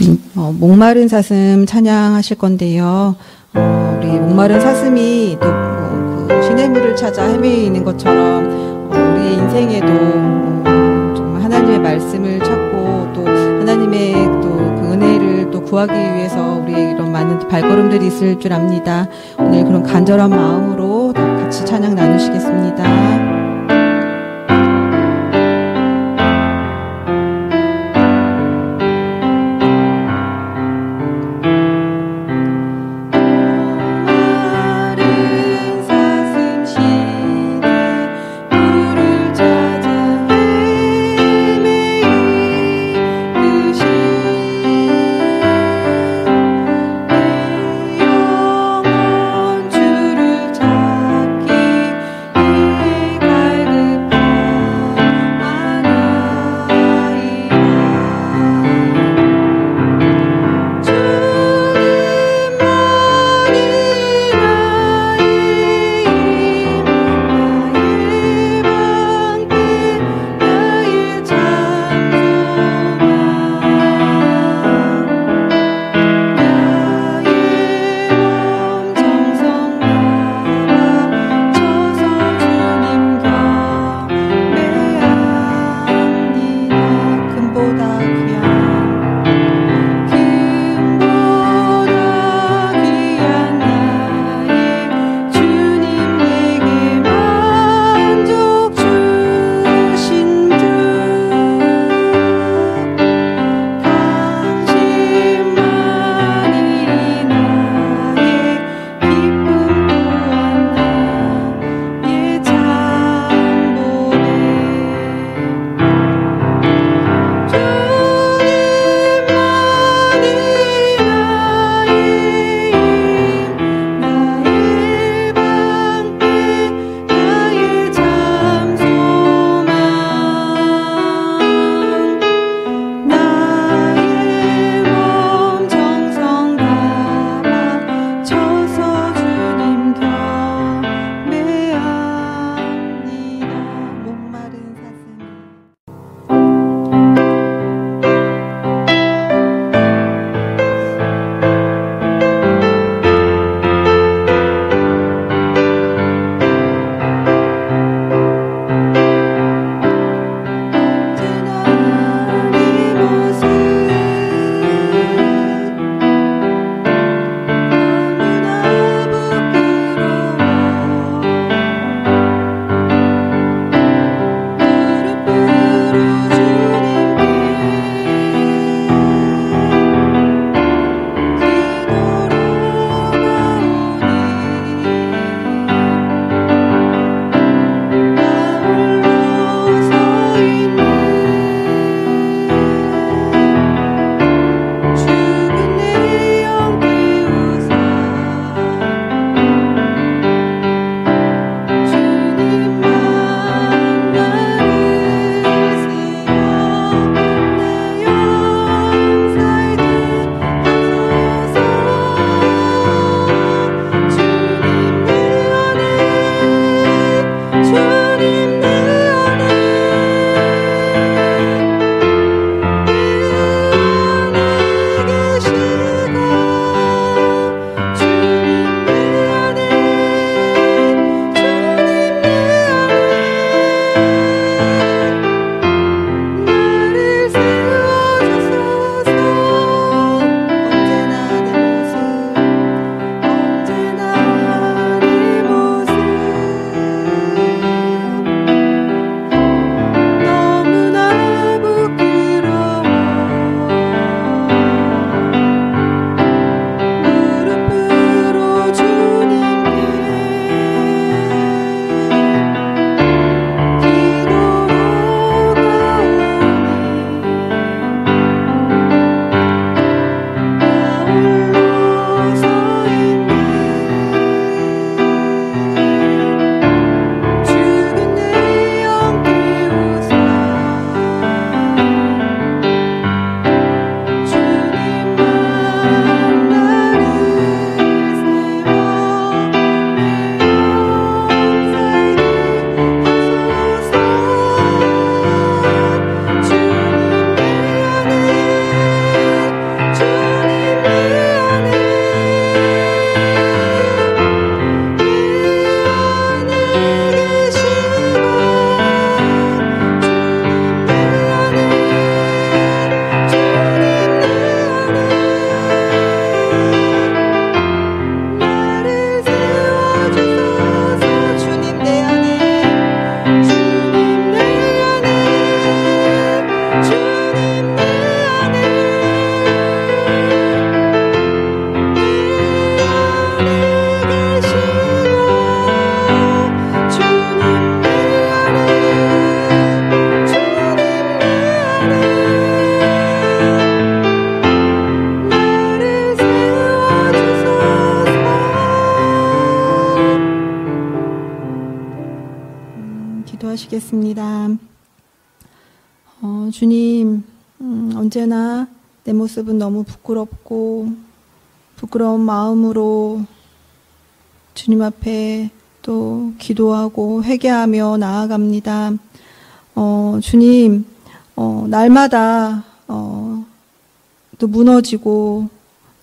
우리 목마른 사슴 찬양하실 건데요. 우리 목마른 사슴이 또 그 시냇물을 찾아 헤매이는 것처럼 우리의 인생에도 정말 하나님의 말씀을 찾고 또 하나님의 또 그 은혜를 또 구하기 위해서 우리의 이런 많은 발걸음들이 있을 줄 압니다. 오늘 그런 간절한 마음으로 같이 찬양 나누시겠습니다. 주를 찾기 기도하겠습니다. 주님, 언제나 내 모습은 너무 부끄럽고 부끄러운 마음으로 주님 앞에 또 기도하고 회개하며 나아갑니다. 주님, 날마다 또 무너지고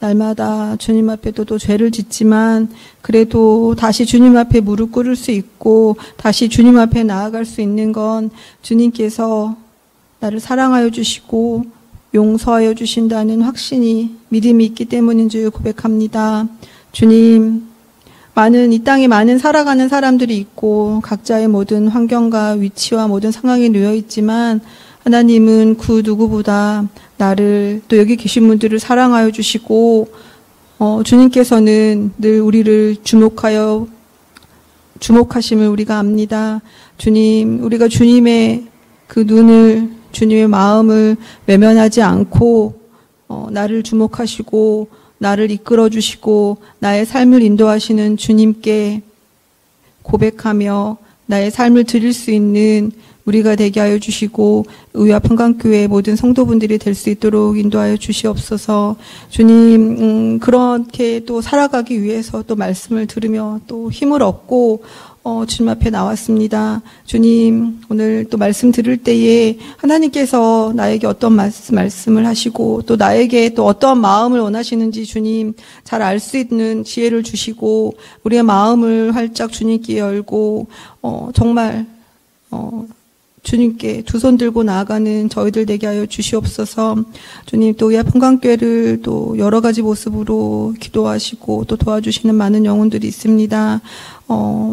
날마다 주님 앞에 또 죄를 짓지만 그래도 다시 주님 앞에 무릎 꿇을 수 있고 다시 주님 앞에 나아갈 수 있는 건 주님께서 나를 사랑하여 주시고 용서하여 주신다는 확신이 믿음이 있기 때문인 줄 고백합니다. 주님, 이 땅에 많은 살아가는 사람들이 있고 각자의 모든 환경과 위치와 모든 상황에 놓여 있지만 하나님은 그 누구보다 나를 또 여기 계신 분들을 사랑하여 주시고 주님께서는 늘 우리를 주목하심을 우리가 압니다. 주님, 우리가 주님의 그 눈을 주님의 마음을 외면하지 않고 나를 주목하시고 나를 이끌어 주시고 나의 삶을 인도하시는 주님께 고백하며 나의 삶을 드릴 수 있는 우리가 되게 하여 주시고 의와 평강교회 모든 성도분들이 될 수 있도록 인도하여 주시옵소서. 주님, 그렇게 또 살아가기 위해서 또 말씀을 들으며 또 힘을 얻고 주님 앞에 나왔습니다. 주님, 오늘 또 말씀 들을 때에 하나님께서 나에게 어떤 말씀을 하시고 또 나에게 또 어떠한 마음을 원하시는지 주님 잘 알 수 있는 지혜를 주시고 우리의 마음을 활짝 주님께 열고 정말 주님께 두 손 들고 나아가는 저희들 되게 하여 주시옵소서. 주님, 또 의아 평강교회를 또 여러 가지 모습으로 기도하시고 또 도와주시는 많은 영혼들이 있습니다.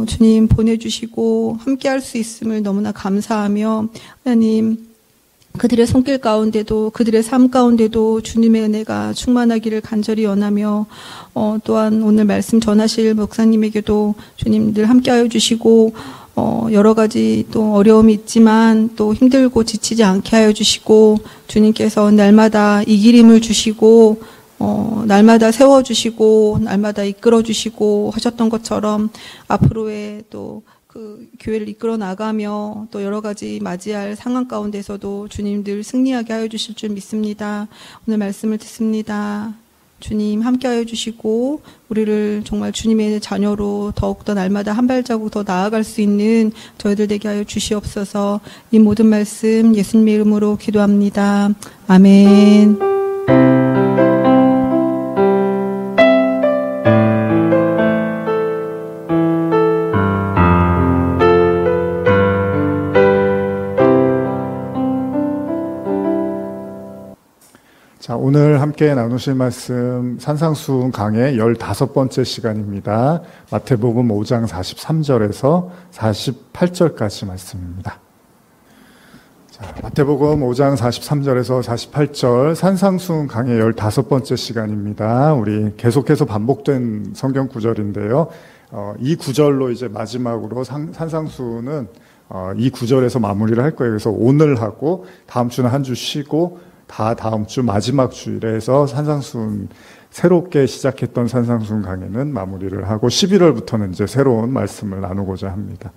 주님 보내주시고 함께 할 수 있음을 너무나 감사하며 하나님, 그들의 손길 가운데도 그들의 삶 가운데도 주님의 은혜가 충만하기를 간절히 원하며 또한 오늘 말씀 전하실 목사님에게도 주님 늘 함께하여 주시고 여러 가지 또 어려움이 있지만 또 힘들고 지치지 않게 하여 주시고 주님께서 날마다 이기림을 주시고 날마다 세워주시고 날마다 이끌어주시고 하셨던 것처럼 앞으로의 또 그 교회를 이끌어 나가며 또 여러 가지 맞이할 상황 가운데서도 주님 늘 승리하게 하여 주실 줄 믿습니다. 오늘 말씀을 듣습니다. 주님 함께하여 주시고 우리를 정말 주님의 자녀로 더욱더 날마다 한 발자국 더 나아갈 수 있는 저희들 되게 하여 주시옵소서. 이 모든 말씀 예수님의 이름으로 기도합니다. 아멘. 자, 오늘 함께 나누실 말씀 산상수훈 강의 15번째 시간입니다. 마태복음 5장 43절에서 48절까지 말씀입니다. 자, 마태복음 5장 43절에서 48절 산상수훈 강의 15번째 시간입니다. 우리 계속해서 반복된 성경 구절인데요. 이 구절로 이제 마지막으로 산상수훈은 이 구절에서 마무리를 할 거예요. 그래서 오늘 하고 다음 주는 한 주 쉬고 다음 주 마지막 주일에 해서 산상수훈 새롭게 시작했던 산상수훈 강의는 마무리를 하고 11월부터는 이제 새로운 말씀을 나누고자 합니다.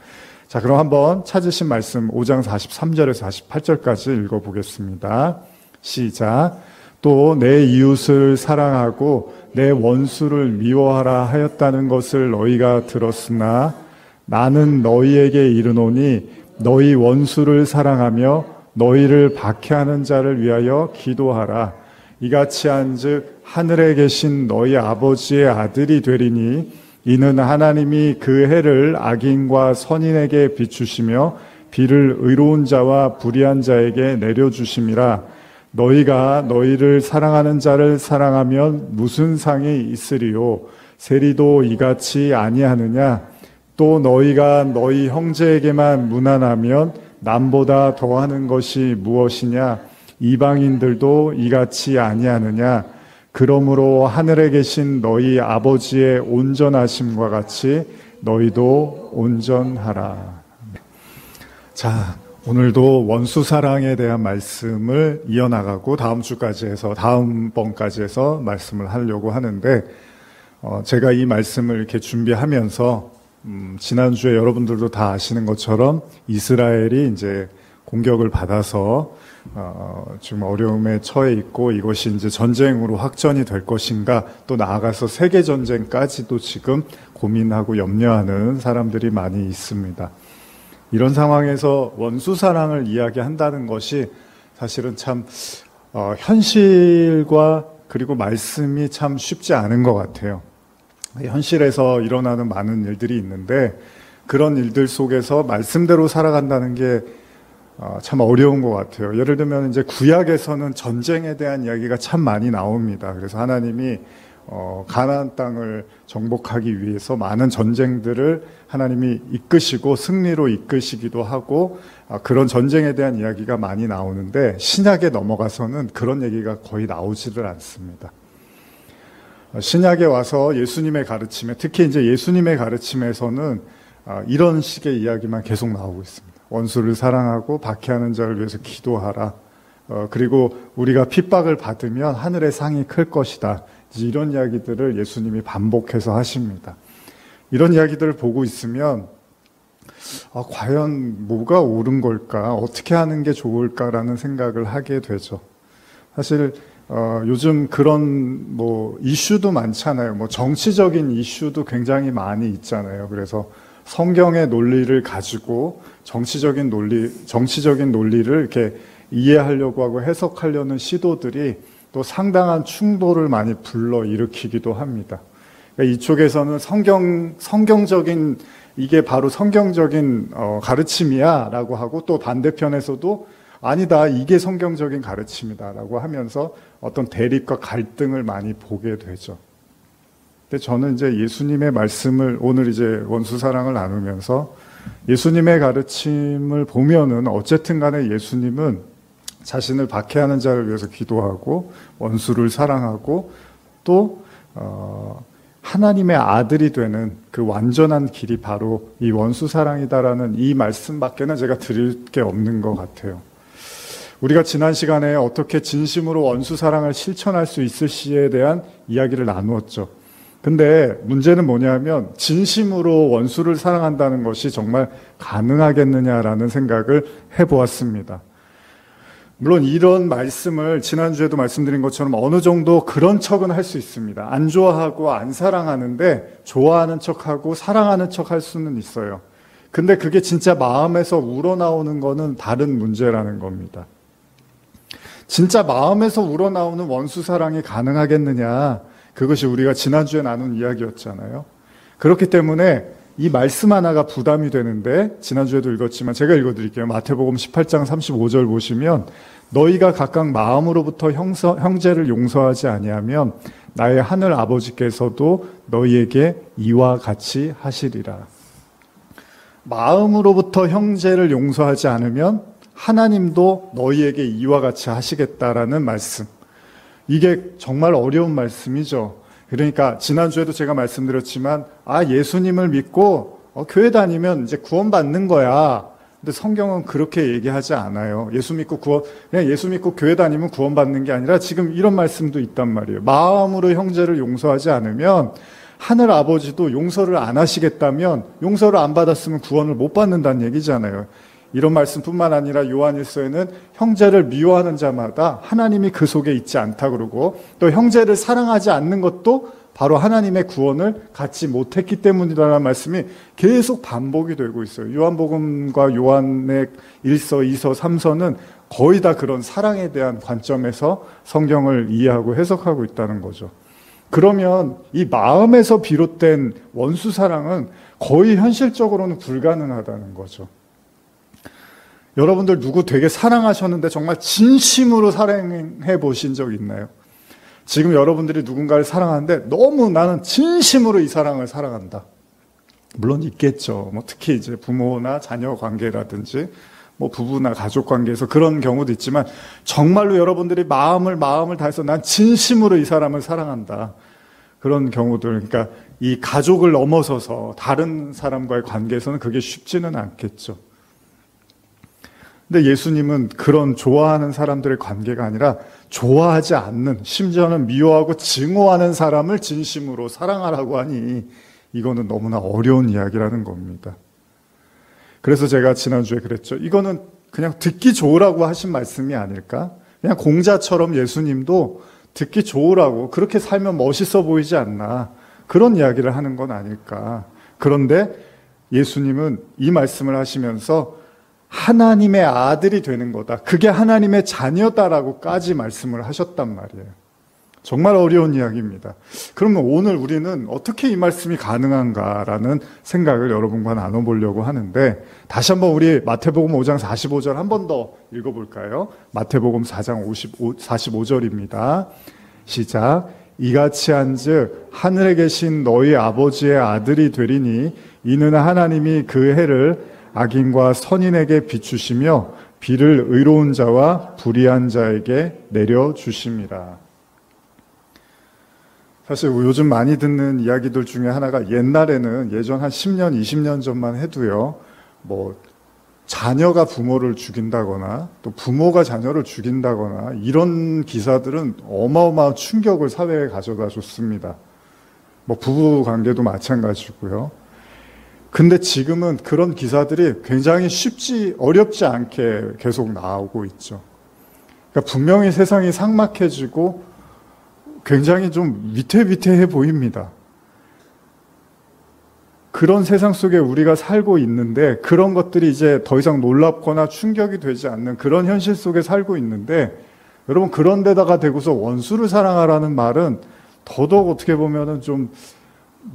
자, 그럼 한번 찾으신 말씀 5장 43절에서 48절까지 읽어보겠습니다. 시작. 또 내 이웃을 사랑하고 내 원수를 미워하라 하였다는 것을 너희가 들었으나 나는 너희에게 이르노니 너희 원수를 사랑하며 너희를 박해하는 자를 위하여 기도하라. 이같이 한즉 하늘에 계신 너희 아버지의 아들이 되리니 이는 하나님이 그 해를 악인과 선인에게 비추시며 비를 의로운 자와 불의한 자에게 내려주심이라. 너희가 너희를 사랑하는 자를 사랑하면 무슨 상이 있으리요? 세리도 이같이 아니하느냐? 또 너희가 너희 형제에게만 무난하면 남보다 더하는 것이 무엇이냐? 이방인들도 이같이 아니하느냐? 그러므로 하늘에 계신 너희 아버지의 온전하심과 같이 너희도 온전하라. 자, 오늘도 원수 사랑에 대한 말씀을 이어나가고 다음번까지 해서 말씀을 하려고 하는데 제가 이 말씀을 이렇게 준비하면서 지난주에 여러분들도 다 아시는 것처럼 이스라엘이 이제 공격을 받아서 지금 어려움에 처해 있고 이것이 이제 전쟁으로 확전이 될 것인가, 또 나아가서 세계 전쟁까지도 지금 고민하고 염려하는 사람들이 많이 있습니다. 이런 상황에서 원수 사랑을 이야기한다는 것이 사실은 참 현실과 그리고 말씀이 참 쉽지 않은 것 같아요. 현실에서 일어나는 많은 일들이 있는데 그런 일들 속에서 말씀대로 살아간다는 게 참 어려운 것 같아요. 예를 들면 이제 구약에서는 전쟁에 대한 이야기가 참 많이 나옵니다. 그래서 하나님이 가나안 땅을 정복하기 위해서 많은 전쟁들을 하나님이 이끄시고 승리로 이끄시기도 하고 그런 전쟁에 대한 이야기가 많이 나오는데 신약에 넘어가서는 그런 얘기가 거의 나오지를 않습니다. 신약에 와서 예수님의 가르침에, 특히 이제 예수님의 가르침에서는 이런 식의 이야기만 계속 나오고 있습니다. 원수를 사랑하고 박해하는 자를 위해서 기도하라. 그리고 우리가 핍박을 받으면 하늘의 상이 클 것이다. 이런 이야기들을 예수님이 반복해서 하십니다. 이런 이야기들을 보고 있으면 과연 뭐가 옳은 걸까? 어떻게 하는 게 좋을까라는 생각을 하게 되죠. 사실 요즘 그런 이슈도 많잖아요. 정치적인 이슈도 굉장히 많이 있잖아요. 그래서 성경의 논리를 가지고 정치적인 논리를 이렇게 이해하려고 하고 해석하려는 시도들이 또 상당한 충돌을 많이 불러일으키기도 합니다. 그러니까 이쪽에서는 성경적인, 이게 바로 성경적인 가르침이야 라고 하고, 또 반대편에서도 아니다, 이게 성경적인 가르침이다 라고 하면서 어떤 대립과 갈등을 많이 보게 되죠. 근데 저는 이제 예수님의 말씀을, 오늘 이제 원수 사랑을 나누면서 예수님의 가르침을 보면은 어쨌든 간에 예수님은 자신을 박해하는 자를 위해서 기도하고 원수를 사랑하고 또 하나님의 아들이 되는 그 완전한 길이 바로 이 원수 사랑이다라는 이 말씀밖에는 제가 드릴 게 없는 것 같아요. 우리가 지난 시간에 어떻게 진심으로 원수 사랑을 실천할 수 있을지에 대한 이야기를 나누었죠. 근데 문제는 뭐냐면 진심으로 원수를 사랑한다는 것이 정말 가능하겠느냐라는 생각을 해보았습니다. 물론 이런 말씀을 지난주에도 말씀드린 것처럼 어느 정도 그런 척은 할 수 있습니다. 안 좋아하고 안 사랑하는데 좋아하는 척하고 사랑하는 척 할 수는 있어요. 근데 그게 진짜 마음에서 우러나오는 거는 다른 문제라는 겁니다. 진짜 마음에서 우러나오는 원수 사랑이 가능하겠느냐, 그것이 우리가 지난주에 나눈 이야기였잖아요. 그렇기 때문에 이 말씀 하나가 부담이 되는데, 지난주에도 읽었지만 제가 읽어드릴게요. 마태복음 18장 35절 보시면 너희가 각각 마음으로부터 형제를 용서하지 아니하면 나의 하늘 아버지께서도 너희에게 이와 같이 하시리라. 마음으로부터 형제를 용서하지 않으면 하나님도 너희에게 이와 같이 하시겠다라는 말씀. 이게 정말 어려운 말씀이죠. 그러니까 지난주에도 제가 말씀드렸지만 예수님을 믿고 교회 다니면 이제 구원받는 거야. 근데 성경은 그렇게 얘기하지 않아요. 그냥 예수 믿고 교회 다니면 구원받는 게 아니라 지금 이런 말씀도 있단 말이에요. 마음으로 형제를 용서하지 않으면 하늘 아버지도 용서를 안 하시겠다면, 용서를 안 받았으면 구원을 못 받는다는 얘기잖아요. 이런 말씀뿐만 아니라 요한일서에는 형제를 미워하는 자마다 하나님이 그 속에 있지 않다 그러고, 또 형제를 사랑하지 않는 것도 바로 하나님의 구원을 갖지 못했기 때문이라는 말씀이 계속 반복이 되고 있어요. 요한복음과 요한의 1서, 2서, 3서는 거의 다 그런 사랑에 대한 관점에서 성경을 이해하고 해석하고 있다는 거죠. 그러면 이 마음에서 비롯된 원수 사랑은 거의 현실적으로는 불가능하다는 거죠. 여러분들 누구 되게 사랑하셨는데 정말 진심으로 사랑해 보신 적 있나요? 지금 여러분들이 누군가를 사랑하는데 너무 나는 진심으로 이 사랑을 사랑한다. 물론 있겠죠. 특히 이제 부모나 자녀 관계라든지 부부나 가족 관계에서 그런 경우도 있지만, 정말로 여러분들이 마음을 다해서 난 진심으로 이 사람을 사랑한다. 그런 경우들, 그러니까 이 가족을 넘어서서 다른 사람과의 관계에서는 그게 쉽지는 않겠죠. 근데 예수님은 그런 좋아하는 사람들의 관계가 아니라 좋아하지 않는, 심지어는 미워하고 증오하는 사람을 진심으로 사랑하라고 하니 이거는 너무나 어려운 이야기라는 겁니다. 그래서 제가 지난주에 그랬죠. 이거는 그냥 듣기 좋으라고 하신 말씀이 아닐까? 그냥 공자처럼 예수님도 듣기 좋으라고 그렇게 살면 멋있어 보이지 않나? 그런 이야기를 하는 건 아닐까? 그런데 예수님은 이 말씀을 하시면서 하나님의 아들이 되는 거다. 그게 하나님의 자녀다라고까지 말씀을 하셨단 말이에요. 정말 어려운 이야기입니다. 그러면 오늘 우리는 어떻게 이 말씀이 가능한가라는 생각을 여러분과 나눠보려고 하는데, 다시 한번 우리 마태복음 5장 45절 한 번 더 읽어볼까요? 마태복음 4장 45절입니다. 시작. 이같이 한즉 하늘에 계신 너희 아버지의 아들이 되리니 이는 하나님이 그 해를 악인과 선인에게 비추시며 비를 의로운 자와 불의한 자에게 내려주심이라. 사실 요즘 많이 듣는 이야기들 중에 하나가, 옛날에는 예전 한 10년, 20년 전만 해도요, 자녀가 부모를 죽인다거나 또 부모가 자녀를 죽인다거나 이런 기사들은 어마어마한 충격을 사회에 가져다 줬습니다. 부부 관계도 마찬가지고요. 근데 지금은 그런 기사들이 굉장히 어렵지 않게 계속 나오고 있죠. 그러니까 분명히 세상이 삭막해지고 굉장히 좀 위태위태해 보입니다. 그런 세상 속에 우리가 살고 있는데, 그런 것들이 이제 더 이상 놀랍거나 충격이 되지 않는 그런 현실 속에 살고 있는데, 여러분, 그런 데다가 대고서 원수를 사랑하라는 말은 더더욱 어떻게 보면은 좀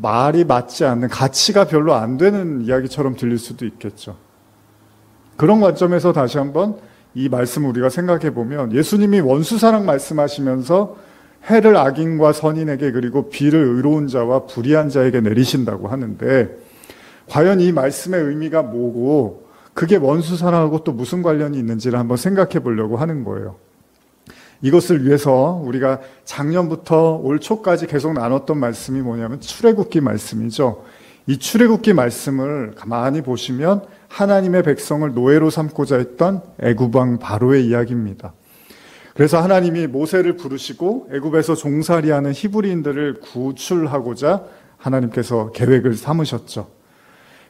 말이 맞지 않는, 가치가 별로 안 되는 이야기처럼 들릴 수도 있겠죠. 그런 관점에서 다시 한번 이 말씀을 우리가 생각해 보면, 예수님이 원수 사랑 말씀하시면서 해를 악인과 선인에게 그리고 비를 의로운 자와 불의한 자에게 내리신다고 하는데, 과연 이 말씀의 의미가 뭐고 그게 원수 사랑하고 또 무슨 관련이 있는지를 한번 생각해 보려고 하는 거예요. 이것을 위해서 우리가 작년부터 올 초까지 계속 나눴던 말씀이 뭐냐면 출애굽기 말씀이죠. 이 출애굽기 말씀을 가만히 보시면 하나님의 백성을 노예로 삼고자 했던 애굽 왕 바로의 이야기입니다. 그래서 하나님이 모세를 부르시고 애굽에서 종살이하는 히브리인들을 구출하고자 하나님께서 계획을 삼으셨죠.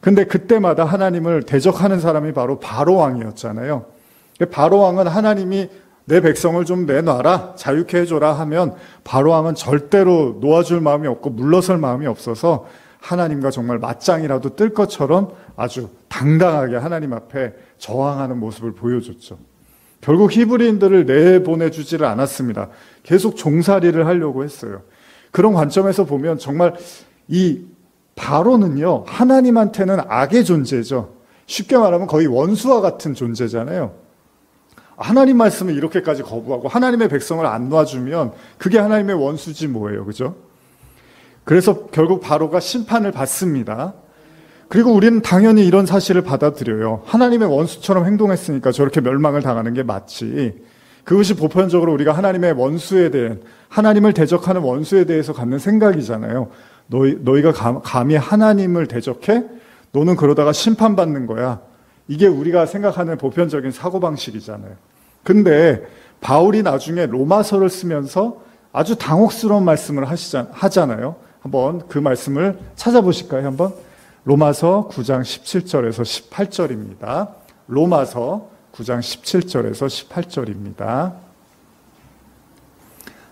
근데 그때마다 하나님을 대적하는 사람이 바로 바로 왕이었잖아요. 바로 왕은 하나님이 내 백성을 좀 내놔라, 자유케 해줘라 하면 바로 왕은 절대로 놓아줄 마음이 없고 물러설 마음이 없어서 하나님과 정말 맞짱이라도 뜰 것처럼 아주 당당하게 하나님 앞에 저항하는 모습을 보여줬죠. 결국 히브리인들을 내보내주지를 않았습니다. 계속 종살이를 하려고 했어요. 그런 관점에서 보면 정말 이 바로는요, 하나님한테는 악의 존재죠. 쉽게 말하면 거의 원수와 같은 존재잖아요. 하나님 말씀을 이렇게까지 거부하고 하나님의 백성을 안 놔주면 그게 하나님의 원수지 뭐예요, 그죠? 그래서 결국 바로가 심판을 받습니다. 그리고 우리는 당연히 이런 사실을 받아들여요. 하나님의 원수처럼 행동했으니까 저렇게 멸망을 당하는 게 맞지. 그것이 보편적으로 우리가 하나님의 원수에 대한, 하나님을 대적하는 원수에 대해서 갖는 생각이잖아요. 너희가 감히 하나님을 대적해? 너는 그러다가 심판받는 거야. 이게 우리가 생각하는 보편적인 사고방식이잖아요. 근데 바울이 나중에 로마서를 쓰면서 아주 당혹스러운 말씀을 하잖아요. 한번 그 말씀을 찾아보실까요? 한번. 로마서 9장 17절에서 18절입니다. 로마서 9장 17절에서 18절입니다.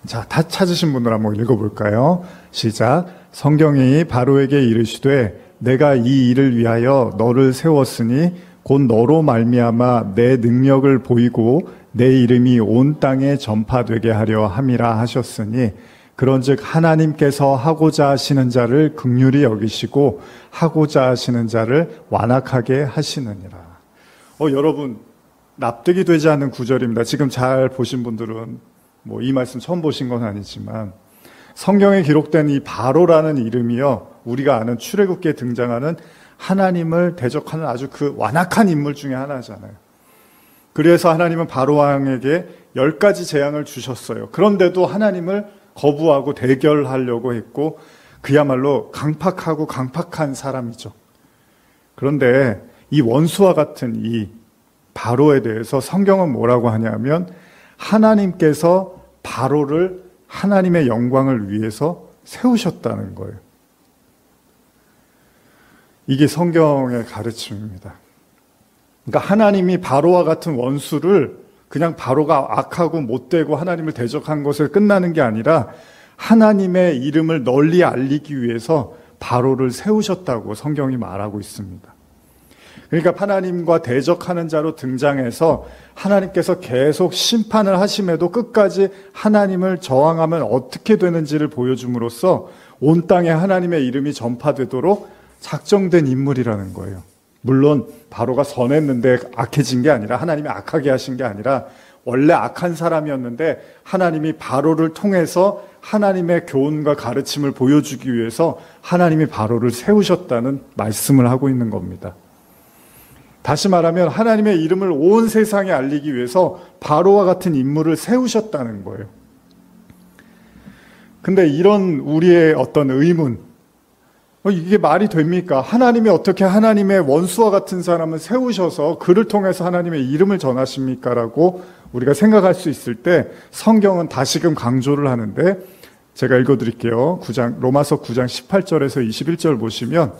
자, 다 찾으신 분들 한번 읽어볼까요? 시작. 성경이 바로에게 이르시되 내가 이 일을 위하여 너를 세웠으니 곧 너로 말미암아 내 능력을 보이고 내 이름이 온 땅에 전파되게 하려 함이라 하셨으니 그런즉 하나님께서 하고자 하시는 자를 긍휼히 여기시고 하고자 하시는 자를 완악하게 하시느니라. 여러분, 납득이 되지 않는 구절입니다. 지금 잘 보신 분들은 이 말씀 처음 보신 건 아니지만 성경에 기록된 이 바로라는 이름이요, 우리가 아는 출애굽기에 등장하는 하나님을 대적하는 아주 그 완악한 인물 중에 하나잖아요. 그래서 하나님은 바로 왕에게 10가지 재앙을 주셨어요. 그런데도 하나님을 거부하고 대결하려고 했고 그야말로 강팍한 사람이죠. 그런데 이 원수와 같은 이 바로에 대해서 성경은 뭐라고 하냐면 하나님께서 바로를 하나님의 영광을 위해서 세우셨다는 거예요. 이게 성경의 가르침입니다. 그러니까 하나님이 바로와 같은 원수를 그냥 바로가 악하고 못되고 하나님을 대적한 것을 끝나는 게 아니라 하나님의 이름을 널리 알리기 위해서 바로를 세우셨다고 성경이 말하고 있습니다. 그러니까 하나님과 대적하는 자로 등장해서 하나님께서 계속 심판을 하심에도 끝까지 하나님을 저항하면 어떻게 되는지를 보여줌으로써 온 땅에 하나님의 이름이 전파되도록 작정된 인물이라는 거예요. 물론 바로가 선했는데 악해진 게 아니라, 하나님이 악하게 하신 게 아니라 원래 악한 사람이었는데 하나님이 바로를 통해서 하나님의 교훈과 가르침을 보여주기 위해서 하나님이 바로를 세우셨다는 말씀을 하고 있는 겁니다. 다시 말하면 하나님의 이름을 온 세상에 알리기 위해서 바로와 같은 인물을 세우셨다는 거예요. 근데 이런 우리의 어떤 의문, 이게 말이 됩니까? 하나님이 어떻게 하나님의 원수와 같은 사람을 세우셔서 그를 통해서 하나님의 이름을 전하십니까? 라고 우리가 생각할 수 있을 때 성경은 다시금 강조를 하는데, 제가 읽어드릴게요. 로마서 9장 18절에서 21절 보시면,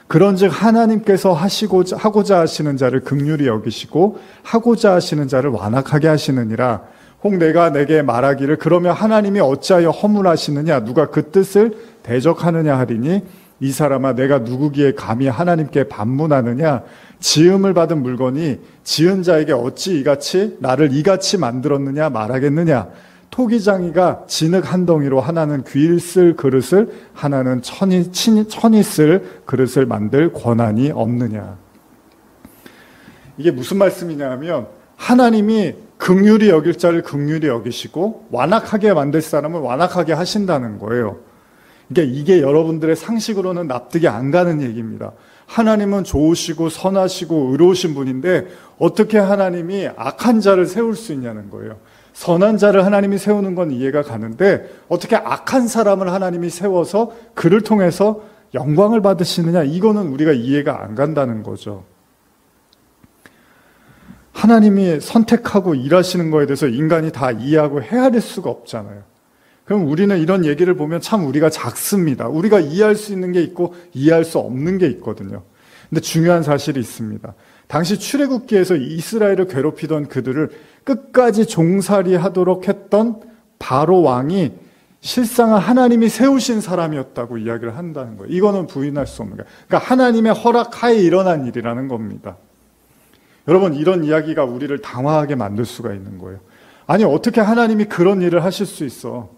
그런즉 하나님께서 하고자 하시는 자를 긍휼히 여기시고 하고자 하시는 자를 완악하게 하시느니라. 혹 내가 내게 말하기를 그러면 하나님이 어찌하여 허물하시느냐, 누가 그 뜻을 대적하느냐 하리니, 이 사람아 내가 누구기에 감히 하나님께 반문하느냐, 지음을 받은 물건이 지은 자에게 어찌 이같이 나를 이같이 만들었느냐 말하겠느냐. 토기장이가 진흙 한 덩이로 하나는 귀를 쓸 그릇을 하나는 천이 쓸 그릇을 만들 권한이 없느냐. 이게 무슨 말씀이냐 하면, 하나님이 긍휼히 여길 자를 긍휼히 여기시고 완악하게 만들 사람을 완악하게 하신다는 거예요. 그러니까 이게 여러분들의 상식으로는 납득이 안 가는 얘기입니다. 하나님은 좋으시고 선하시고 의로우신 분인데 어떻게 하나님이 악한 자를 세울 수 있냐는 거예요. 선한 자를 하나님이 세우는 건 이해가 가는데 어떻게 악한 사람을 하나님이 세워서 그를 통해서 영광을 받으시느냐, 이거는 우리가 이해가 안 간다는 거죠. 하나님이 선택하고 일하시는 거에 대해서 인간이 다 이해하고 헤아릴 수가 없잖아요. 그럼 우리는 이런 얘기를 보면 참 우리가 작습니다. 우리가 이해할 수 있는 게 있고 이해할 수 없는 게 있거든요. 근데 중요한 사실이 있습니다. 당시 출애굽기에서 이스라엘을 괴롭히던 그들을 끝까지 종살이하도록 했던 바로 왕이 실상은 하나님이 세우신 사람이었다고 이야기를 한다는 거예요. 이거는 부인할 수 없는 거예요. 그러니까 하나님의 허락하에 일어난 일이라는 겁니다. 여러분, 이런 이야기가 우리를 당황하게 만들 수가 있는 거예요. 아니, 어떻게 하나님이 그런 일을 하실 수 있어?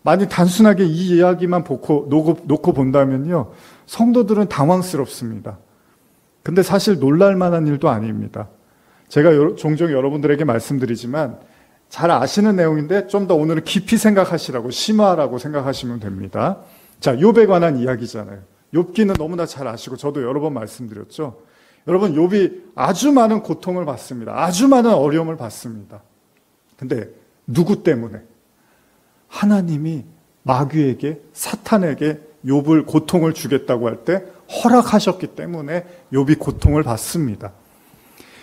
만약 단순하게 이 이야기만 놓고 본다면요, 성도들은 당황스럽습니다. 근데 사실 놀랄 만한 일도 아닙니다. 제가 종종 여러분들에게 말씀드리지만 잘 아시는 내용인데 좀 더 오늘은 깊이 생각하시라고, 심화하라고 생각하시면 됩니다. 자, 욥에 관한 이야기잖아요. 욥기는 너무나 잘 아시고 저도 여러 번 말씀드렸죠. 여러분, 욥이 아주 많은 고통을 받습니다. 아주 많은 어려움을 받습니다. 근데 누구 때문에? 하나님이 마귀에게, 사탄에게 욥을 고통을 주겠다고 할 때 허락하셨기 때문에 욥이 고통을 받습니다.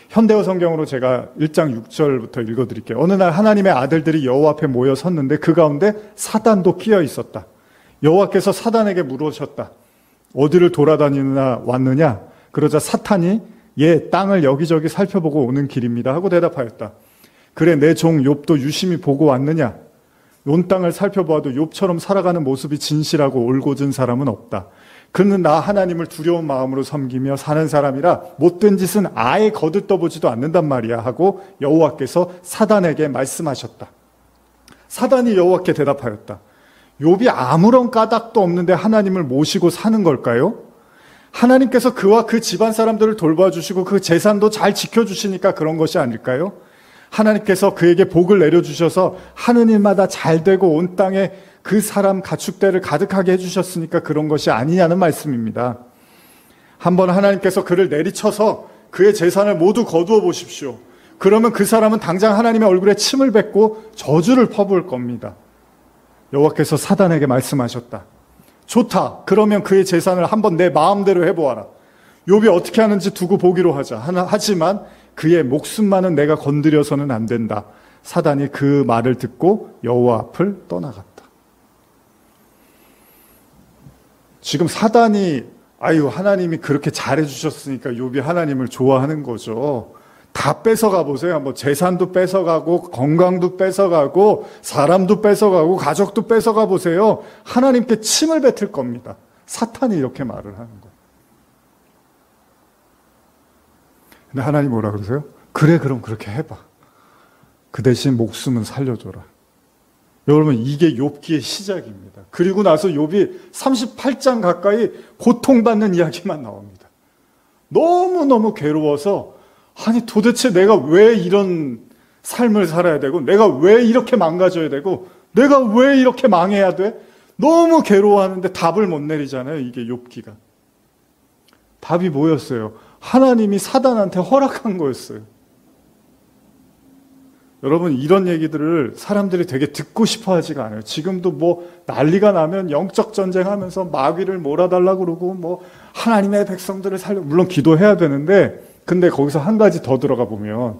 현대어 성경으로 제가 1장 6절부터 읽어드릴게요. 어느 날 하나님의 아들들이 여호와 앞에 모여 섰는데 그 가운데 사단도 끼어 있었다. 여호와께서 사단에게 물으셨다. 어디를 돌아다니느냐 왔느냐? 그러자 사탄이 예, 땅을 여기저기 살펴보고 오는 길입니다 하고 대답하였다. 그래, 내 종 욥도 유심히 보고 왔느냐? 온 땅을 살펴보아도 욥처럼 살아가는 모습이 진실하고 올곧은 사람은 없다. 그는 나 하나님을 두려운 마음으로 섬기며 사는 사람이라 못된 짓은 아예 거들떠보지도 않는단 말이야 하고 여호와께서 사단에게 말씀하셨다. 사단이 여호와께 대답하였다. 욥이 아무런 까닭도 없는데 하나님을 모시고 사는 걸까요? 하나님께서 그와 그 집안 사람들을 돌봐주시고 그 재산도 잘 지켜주시니까 그런 것이 아닐까요? 하나님께서 그에게 복을 내려주셔서 하는 일마다 잘 되고 온 땅에 그 사람 가축대를 가득하게 해주셨으니까 그런 것이 아니냐는 말씀입니다. 한번 하나님께서 그를 내리쳐서 그의 재산을 모두 거두어 보십시오. 그러면 그 사람은 당장 하나님의 얼굴에 침을 뱉고 저주를 퍼부을 겁니다. 여호와께서 사단에게 말씀하셨다. 좋다. 그러면 그의 재산을 한번 내 마음대로 해보아라. 욥이 어떻게 하는지 두고 보기로 하자. 하지만 그의 목숨만은 내가 건드려서는 안 된다. 사단이 그 말을 듣고 여호와 앞을 떠나갔다. 지금 사단이 아유, 하나님이 그렇게 잘해주셨으니까 욥이 하나님을 좋아하는 거죠. 다 뺏어가 보세요. 뭐 재산도 뺏어가고 건강도 뺏어가고 사람도 뺏어가고 가족도 뺏어가 보세요. 하나님께 침을 뱉을 겁니다. 사탄이 이렇게 말을 하는 거예요. 근데 하나님 뭐라 그러세요? 그래, 그럼 그렇게 해봐. 그 대신 목숨은 살려줘라. 여러분, 이게 욥기의 시작입니다. 그리고 나서 욥이 38장 가까이 고통받는 이야기만 나옵니다. 너무너무 괴로워서 아니 도대체 내가 왜 이런 삶을 살아야 되고 내가 왜 이렇게 망가져야 되고 내가 왜 이렇게 망해야 돼? 너무 괴로워하는데 답을 못 내리잖아요. 이게 욥기가. 답이 뭐였어요? 하나님이 사단한테 허락한 거였어요. 여러분, 이런 얘기들을 사람들이 되게 듣고 싶어 하지가 않아요. 지금도 뭐 난리가 나면 영적 전쟁하면서 마귀를 몰아달라고 그러고 뭐 하나님의 백성들을 살려, 물론 기도해야 되는데, 근데 거기서 한 가지 더 들어가 보면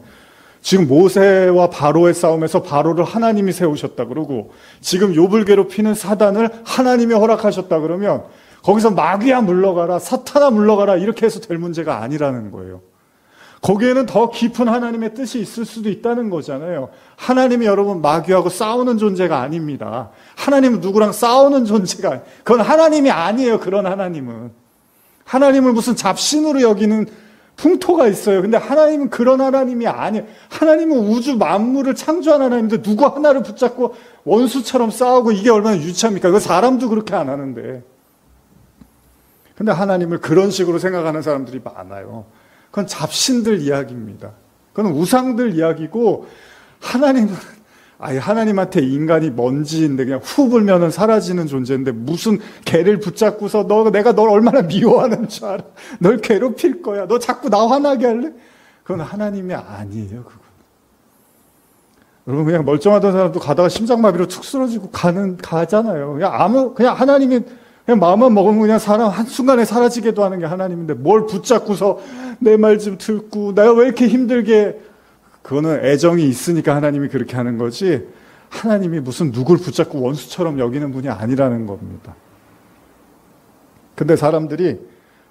지금 모세와 바로의 싸움에서 바로를 하나님이 세우셨다 그러고 지금 욥을 괴롭히는 사단을 하나님이 허락하셨다 그러면 거기서 마귀야 물러가라, 사탄아 물러가라 이렇게 해서 될 문제가 아니라는 거예요. 거기에는 더 깊은 하나님의 뜻이 있을 수도 있다는 거잖아요. 하나님이 여러분 마귀하고 싸우는 존재가 아닙니다. 하나님은 누구랑 싸우는 존재가, 그건 하나님이 아니에요. 그런 하나님은. 하나님을 무슨 잡신으로 여기는 풍토가 있어요. 근데 하나님은 그런 하나님이 아니에요. 하나님은 우주 만물을 창조한 하나님인데 누구 하나를 붙잡고 원수처럼 싸우고 이게 얼마나 유치합니까? 그 사람도 그렇게 안 하는데. 근데 하나님을 그런 식으로 생각하는 사람들이 많아요. 그건 잡신들 이야기입니다. 그건 우상들 이야기고, 하나님은 아예 하나님한테 인간이 먼지인데 그냥 후 불면은 사라지는 존재인데 무슨 개를 붙잡고서 내가 널 얼마나 미워하는 줄 알아? 널 괴롭힐 거야. 너 자꾸 나 화나게 할래? 그건 하나님이 아니에요. 그건. 여러분, 그냥 멀쩡하던 사람도 가다가 심장마비로 툭 쓰러지고 가잖아요. 그냥 하나님이 그냥 마음만 먹으면 그냥 사람 한순간에 사라지게도 하는 게 하나님인데 뭘 붙잡고서 내 말 좀 듣고 내가 왜 이렇게 힘들게, 그거는 애정이 있으니까 하나님이 그렇게 하는 거지 하나님이 무슨 누굴 붙잡고 원수처럼 여기는 분이 아니라는 겁니다. 근데 사람들이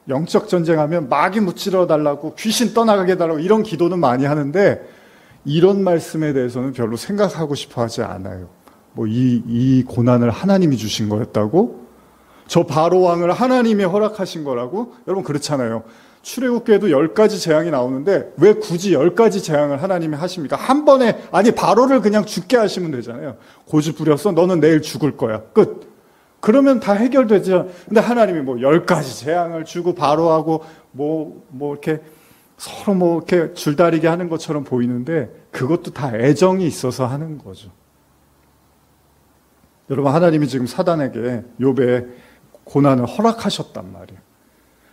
영적 전쟁하면 마귀 무찌러 달라고 귀신 떠나가게 달라고 이런 기도는 많이 하는데 이런 말씀에 대해서는 별로 생각하고 싶어 하지 않아요. 뭐 이 고난을 하나님이 주신 거였다고? 저 바로 왕을 하나님이 허락하신 거라고? 여러분 그렇잖아요. 출애굽기에도 10가지 재앙이 나오는데 왜 굳이 10가지 재앙을 하나님이 하십니까? 한 번에, 아니 바로를 그냥 죽게 하시면 되잖아요. 고집 부렸어? 너는 내일 죽을 거야. 끝. 그러면 다 해결되죠. 근데 하나님이 뭐 10가지 재앙을 주고 바로하고 뭐 이렇게 서로 뭐 이렇게 줄다리기 하는 것처럼 보이는데 그것도 다 애정이 있어서 하는 거죠. 여러분, 하나님이 지금 사단에게 욥의 고난을 허락하셨단 말이에요.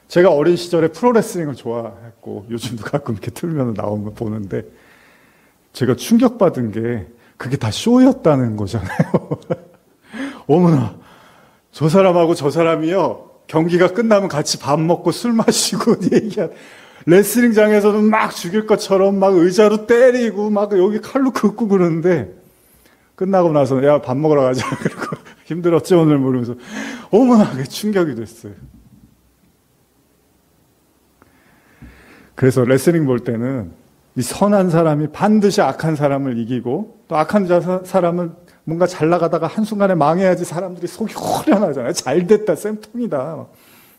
제가 어린 시절에 프로레슬링을 좋아했고 요즘도 가끔 이렇게 틀면 나오는 거 보는데 제가 충격받은 게 그게 다 쇼였다는 거잖아요. 어머나, 저 사람하고 저 사람이요 경기가 끝나면 같이 밥 먹고 술 마시고 얘기한, 레슬링장에서는 막 죽일 것처럼 막 의자로 때리고 막 여기 칼로 긋고 그러는데 끝나고 나서 야 밥 먹으러 가자 그리고 힘들었지 오늘 모르면서 어머나, 그게 충격이 됐어요. 그래서 레슬링 볼 때는 이 선한 사람이 반드시 악한 사람을 이기고 또 악한 사람은 뭔가 잘 나가다가 한순간에 망해야지 사람들이 속이 후련하잖아요. 잘 됐다, 쌤통이다.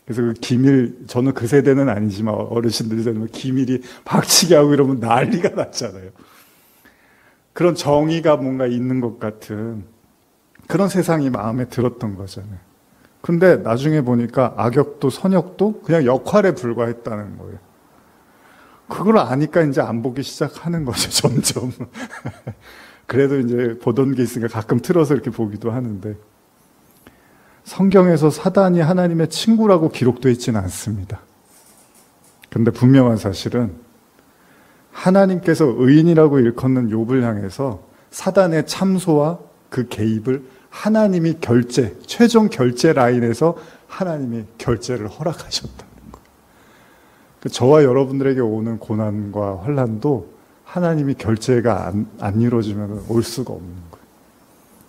그래서 그 기밀, 저는 그 세대는 아니지만 어르신들 되면 기밀이 박치기 하고 이러면 난리가 났잖아요. 그런 정의가 뭔가 있는 것 같은 그런 세상이 마음에 들었던 거잖아요. 근데 나중에 보니까 악역도 선역도 그냥 역할에 불과했다는 거예요. 그걸 아니까 이제 안 보기 시작하는 거죠, 점점. 그래도 이제 보던 게 있으니까 가끔 틀어서 이렇게 보기도 하는데, 성경에서 사단이 하나님의 친구라고 기록되어 있지는 않습니다. 그런데 분명한 사실은 하나님께서 의인이라고 일컫는 욥을 향해서 사단의 참소와 그 개입을 하나님이 최종 결제 라인에서 하나님이 결제를 허락하셨다는 거예요. 저와 여러분들에게 오는 고난과 환난도 하나님이 결제가 안 이루어지면 올 수가 없는 거예요.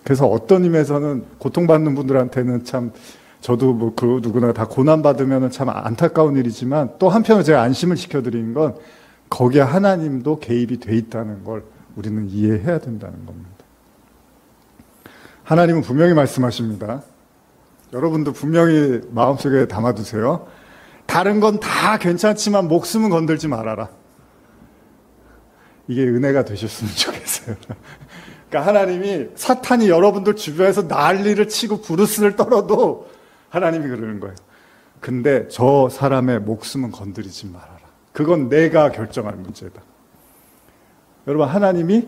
그래서 어떤 의미에서는 고통받는 분들한테는 참 저도 뭐 그 누구나 다 고난 받으면 참 안타까운 일이지만 또 한편으로 제가 안심을 시켜드리는 건 거기에 하나님도 개입이 돼 있다는 걸 우리는 이해해야 된다는 겁니다. 하나님은 분명히 말씀하십니다. 여러분도 분명히 마음속에 담아두세요. 다른 건 다 괜찮지만 목숨은 건들지 말아라. 이게 은혜가 되셨으면 좋겠어요. 그러니까 하나님이 사탄이 여러분들 주변에서 난리를 치고 부르스를 떨어도 하나님이 그러는 거예요. 근데 저 사람의 목숨은 건드리지 말아라. 그건 내가 결정할 문제다. 여러분, 하나님이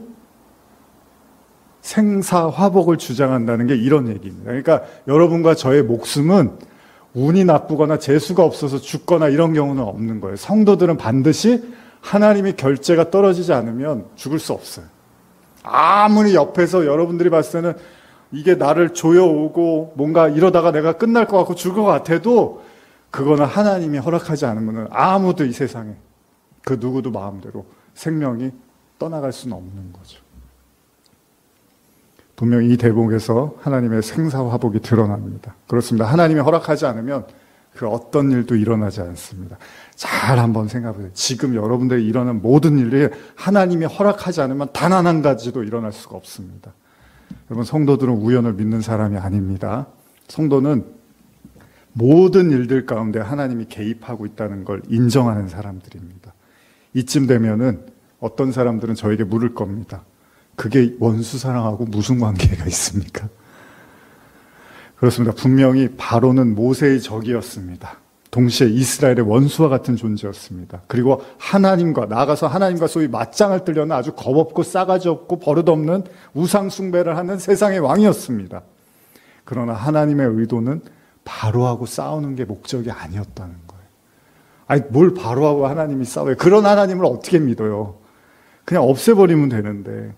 생사화복을 주장한다는 게 이런 얘기입니다. 그러니까 여러분과 저의 목숨은 운이 나쁘거나 재수가 없어서 죽거나 이런 경우는 없는 거예요. 성도들은 반드시 하나님이 결재가 떨어지지 않으면 죽을 수 없어요. 아무리 옆에서 여러분들이 봤을 때는 이게 나를 조여오고 뭔가 이러다가 내가 끝날 것 같고 죽을 것 같아도 그거는 하나님이 허락하지 않으면 아무도 이 세상에 그 누구도 마음대로 생명이 떠나갈 수는 없는 거죠. 분명히 이 대목에서 하나님의 생사화복이 드러납니다. 그렇습니다. 하나님이 허락하지 않으면 그 어떤 일도 일어나지 않습니다. 잘 한번 생각해보세요. 지금 여러분들이 일어난 모든 일이 하나님이 허락하지 않으면 단 한 가지도 일어날 수가 없습니다. 여러분, 성도들은 우연을 믿는 사람이 아닙니다. 성도는 모든 일들 가운데 하나님이 개입하고 있다는 걸 인정하는 사람들입니다. 이쯤 되면은 어떤 사람들은 저에게 물을 겁니다. 그게 원수 사랑하고 무슨 관계가 있습니까? 그렇습니다. 분명히 바로는 모세의 적이었습니다. 동시에 이스라엘의 원수와 같은 존재였습니다. 그리고 하나님과 나아가서 하나님과 소위 맞짱을 뜨려는 아주 겁없고 싸가지 없고 버릇없는 우상 숭배를 하는 세상의 왕이었습니다. 그러나 하나님의 의도는 바로하고 싸우는 게 목적이 아니었다는 거예요. 아니, 뭘 바로하고 하나님이 싸워요? 그런 하나님을 어떻게 믿어요? 그냥 없애버리면 되는데.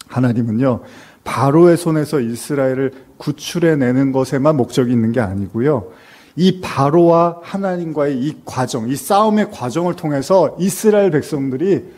하나님은요, 바로의 손에서 이스라엘을 구출해내는 것에만 목적이 있는 게 아니고요, 이 바로와 하나님과의 이 과정, 이 싸움의 과정을 통해서 이스라엘 백성들이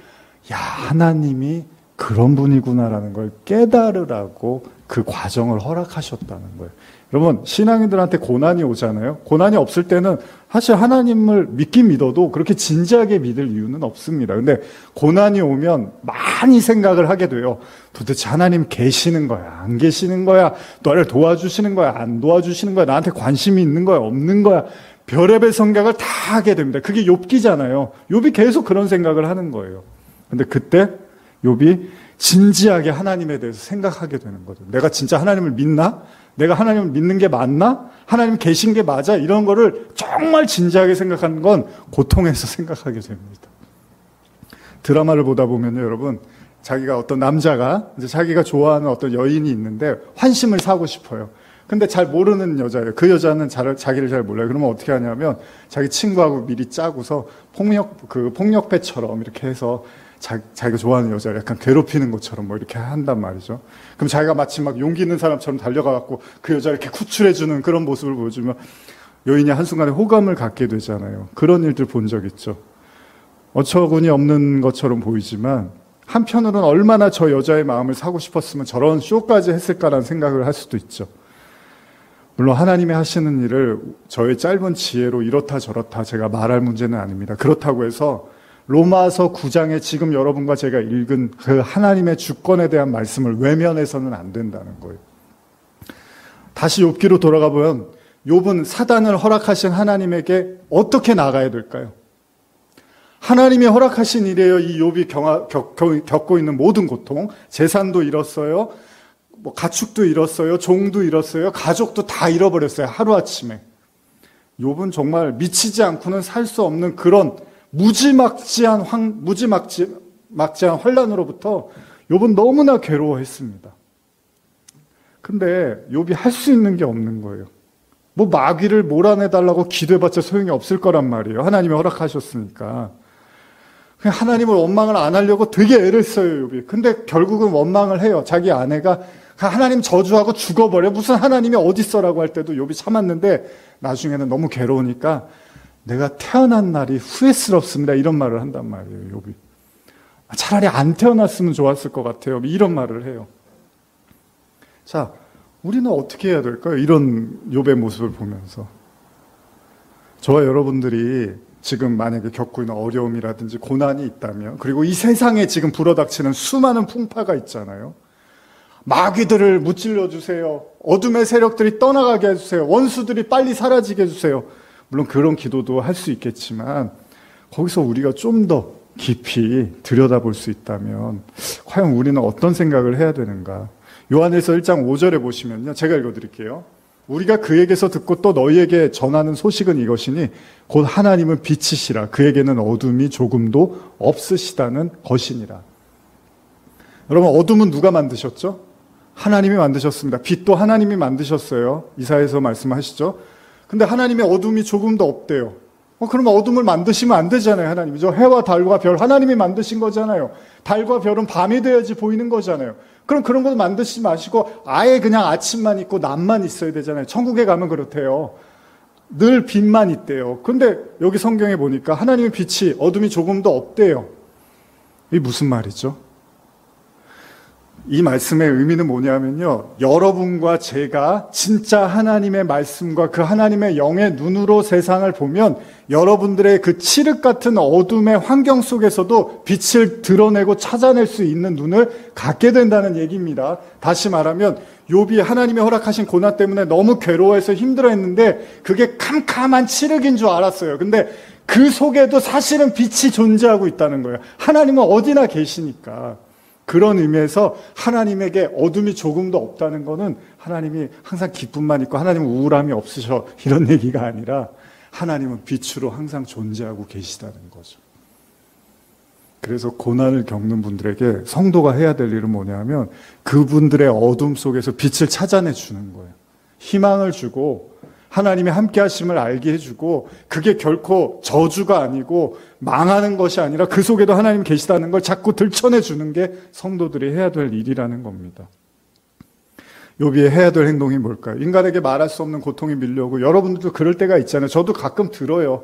야, 하나님이 그런 분이구나라는 걸 깨달으라고 그 과정을 허락하셨다는 거예요. 여러분, 신앙인들한테 고난이 오잖아요. 고난이 없을 때는 사실 하나님을 믿긴 믿어도 그렇게 진지하게 믿을 이유는 없습니다. 근데 고난이 오면 많이 생각을 하게 돼요. 도대체 하나님 계시는 거야? 안 계시는 거야? 너를 도와주시는 거야? 안 도와주시는 거야? 나한테 관심이 있는 거야? 없는 거야? 별의별 생각을 다 하게 됩니다. 그게 욥기잖아요. 욥이 계속 그런 생각을 하는 거예요. 근데 그때 욥이 진지하게 하나님에 대해서 생각하게 되는 거죠. 내가 진짜 하나님을 믿나? 내가 하나님을 믿는 게 맞나? 하나님 계신 게 맞아? 이런 거를 정말 진지하게 생각하는 건 고통에서 생각하게 됩니다. 드라마를 보다 보면요, 여러분, 자기가 어떤 남자가 이제 자기가 좋아하는 어떤 여인이 있는데 환심을 사고 싶어요. 근데 잘 모르는 여자예요. 그 여자는 자기를 잘 몰라요. 그러면 어떻게 하냐면 자기 친구하고 미리 짜고서 폭력배처럼 이렇게 해서 자기가 좋아하는 여자를 약간 괴롭히는 것처럼 뭐 이렇게 한단 말이죠. 그럼 자기가 마치 막 용기 있는 사람처럼 달려가갖고 그 여자를 이렇게 구출해주는 그런 모습을 보여주면 여인이 한순간에 호감을 갖게 되잖아요. 그런 일들 본 적 있죠. 어처구니 없는 것처럼 보이지만 한편으로는 얼마나 저 여자의 마음을 사고 싶었으면 저런 쇼까지 했을까라는 생각을 할 수도 있죠. 물론 하나님이 하시는 일을 저의 짧은 지혜로 이렇다 저렇다 제가 말할 문제는 아닙니다. 그렇다고 해서 로마서 9장에 지금 여러분과 제가 읽은 그 하나님의 주권에 대한 말씀을 외면해서는 안 된다는 거예요. 다시 욥기로 돌아가 보면 욥은 사단을 허락하신 하나님에게 어떻게 나가야 될까요? 하나님이 허락하신 일이에요. 이 욥이 겪고 있는 모든 고통, 재산도 잃었어요. 뭐 가축도 잃었어요. 종도 잃었어요. 가족도 다 잃어버렸어요. 하루아침에. 욥은 정말 미치지 않고는 살 수 없는 그런 무지막지한 환란으로부터 욥은 너무나 괴로워했습니다. 근데 욥이 할 수 있는 게 없는 거예요. 뭐 마귀를 몰아내달라고 기도해봤자 소용이 없을 거란 말이에요. 하나님이 허락하셨으니까. 그냥 하나님을 원망을 안 하려고 되게 애를 써요, 욥이. 근데 결국은 원망을 해요. 자기 아내가 하나님 저주하고 죽어버려. 무슨 하나님이 어딨어라고 할 때도 욥이 참았는데 나중에는 너무 괴로우니까 내가 태어난 날이 후회스럽습니다. 이런 말을 한단 말이에요, 욥이. 차라리 안 태어났으면 좋았을 것 같아요. 이런 말을 해요. 자, 우리는 어떻게 해야 될까요? 이런 욥의 모습을 보면서. 저와 여러분들이 지금 만약에 겪고 있는 어려움이라든지 고난이 있다면, 그리고 이 세상에 지금 불어닥치는 수많은 풍파가 있잖아요. 마귀들을 무찔러 주세요. 어둠의 세력들이 떠나가게 해주세요. 원수들이 빨리 사라지게 해주세요. 물론 그런 기도도 할 수 있겠지만 거기서 우리가 좀 더 깊이 들여다볼 수 있다면 과연 우리는 어떤 생각을 해야 되는가. 요한일서 1장 5절에 보시면요, 제가 읽어드릴게요. 우리가 그에게서 듣고 또 너희에게 전하는 소식은 이것이니 곧 하나님은 빛이시라 그에게는 어둠이 조금도 없으시다는 것이니라. 여러분, 어둠은 누가 만드셨죠? 하나님이 만드셨습니다. 빛도 하나님이 만드셨어요. 이사야에서 말씀하시죠. 근데 하나님의 어둠이 조금도 없대요. 그러면 어둠을 만드시면 안 되잖아요. 하나님이. 저 해와 달과 별 하나님이 만드신 거잖아요. 달과 별은 밤이 돼야지 보이는 거잖아요. 그럼 그런 거 만드시지 마시고 아예 그냥 아침만 있고 낮만 있어야 되잖아요. 천국에 가면 그렇대요. 늘 빛만 있대요. 근데 여기 성경에 보니까 하나님의 빛이 어둠이 조금도 없대요. 이게 무슨 말이죠? 이 말씀의 의미는 뭐냐면요, 여러분과 제가 진짜 하나님의 말씀과 그 하나님의 영의 눈으로 세상을 보면 여러분들의 그 칠흑 같은 어둠의 환경 속에서도 빛을 드러내고 찾아낼 수 있는 눈을 갖게 된다는 얘기입니다. 다시 말하면 욥이 하나님의 허락하신 고난 때문에 너무 괴로워해서 힘들어했는데 그게 캄캄한 칠흑인 줄 알았어요. 근데 그 속에도 사실은 빛이 존재하고 있다는 거예요. 하나님은 어디나 계시니까. 그런 의미에서 하나님에게 어둠이 조금도 없다는 것은 하나님이 항상 기쁨만 있고 하나님은 우울함이 없으셔, 이런 얘기가 아니라 하나님은 빛으로 항상 존재하고 계시다는 거죠. 그래서 고난을 겪는 분들에게 성도가 해야 될 일은 뭐냐면 그분들의 어둠 속에서 빛을 찾아내 주는 거예요. 희망을 주고 하나님이 함께 하심을 알게 해주고, 그게 결코 저주가 아니고 망하는 것이 아니라 그 속에도 하나님 계시다는 걸 자꾸 들춰내 주는 게 성도들이 해야 될 일이라는 겁니다. 욥이 해야 될 행동이 뭘까요? 인간에게 말할 수 없는 고통이 밀려오고, 여러분들도 그럴 때가 있잖아요. 저도 가끔 들어요.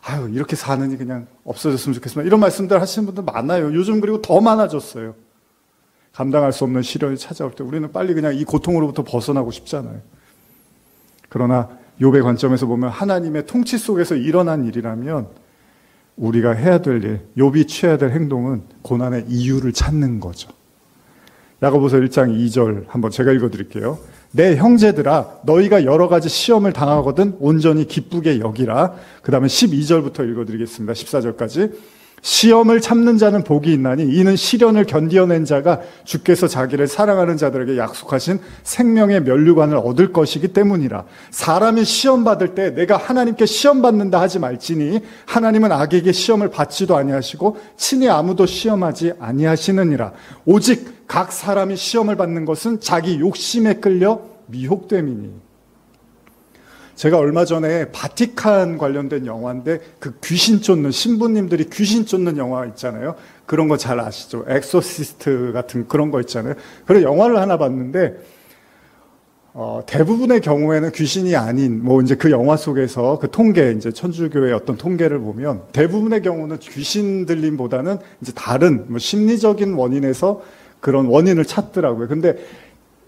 아유, 이렇게 사느니 그냥 없어졌으면 좋겠습니다. 이런 말씀들 하시는 분들 많아요. 요즘 그리고 더 많아졌어요. 감당할 수 없는 시련이 찾아올 때 우리는 빨리 그냥 이 고통으로부터 벗어나고 싶잖아요. 그러나 욥의 관점에서 보면 하나님의 통치 속에서 일어난 일이라면 우리가 해야 될 일, 욥이 취해야 될 행동은 고난의 이유를 찾는 거죠. 야고보서 1장 2절 한번 제가 읽어드릴게요. 내 형제들아, 너희가 여러 가지 시험을 당하거든 온전히 기쁘게 여기라. 그 다음에 12절부터 읽어드리겠습니다. 14절까지. 시험을 참는 자는 복이 있나니 이는 시련을 견디어낸 자가 주께서 자기를 사랑하는 자들에게 약속하신 생명의 면류관을 얻을 것이기 때문이라. 사람이 시험 받을 때 내가 하나님께 시험 받는다 하지 말지니 하나님은 악에게 시험을 받지도 아니하시고 친히 아무도 시험하지 아니하시느니라. 오직 각 사람이 시험을 받는 것은 자기 욕심에 끌려 미혹됨이니. 제가 얼마 전에 바티칸 관련된 영화인데 그 귀신 쫓는, 신부님들이 귀신 쫓는 영화 있잖아요. 그런 거 잘 아시죠? 엑소시스트 같은 그런 거 있잖아요. 그런 영화를 하나 봤는데 대부분의 경우에는 귀신이 아닌, 뭐 이제 그 영화 속에서 그 통계, 이제 천주교의 어떤 통계를 보면 대부분의 경우는 귀신 들림보다는 이제 다른 뭐 심리적인 원인에서 그런 원인을 찾더라고요. 근데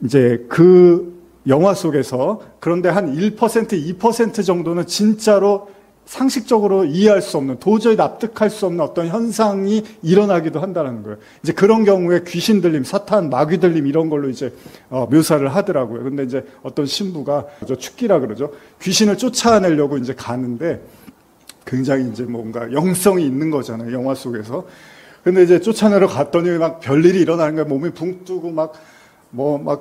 이제 그 영화 속에서 그런데 한 1%, 2% 정도는 진짜로 상식적으로 이해할 수 없는, 도저히 납득할 수 없는 어떤 현상이 일어나기도 한다는 거예요. 이제 그런 경우에 귀신 들림, 사탄, 마귀 들림 이런 걸로 이제 묘사를 하더라고요. 근데 이제 어떤 신부가 축기라 그러죠. 귀신을 쫓아내려고 이제 가는데 굉장히 이제 뭔가 영성이 있는 거잖아요. 영화 속에서. 근데 이제 쫓아내러 갔더니 막 별일이 일어나는 거예요. 몸이 붕 뜨고 막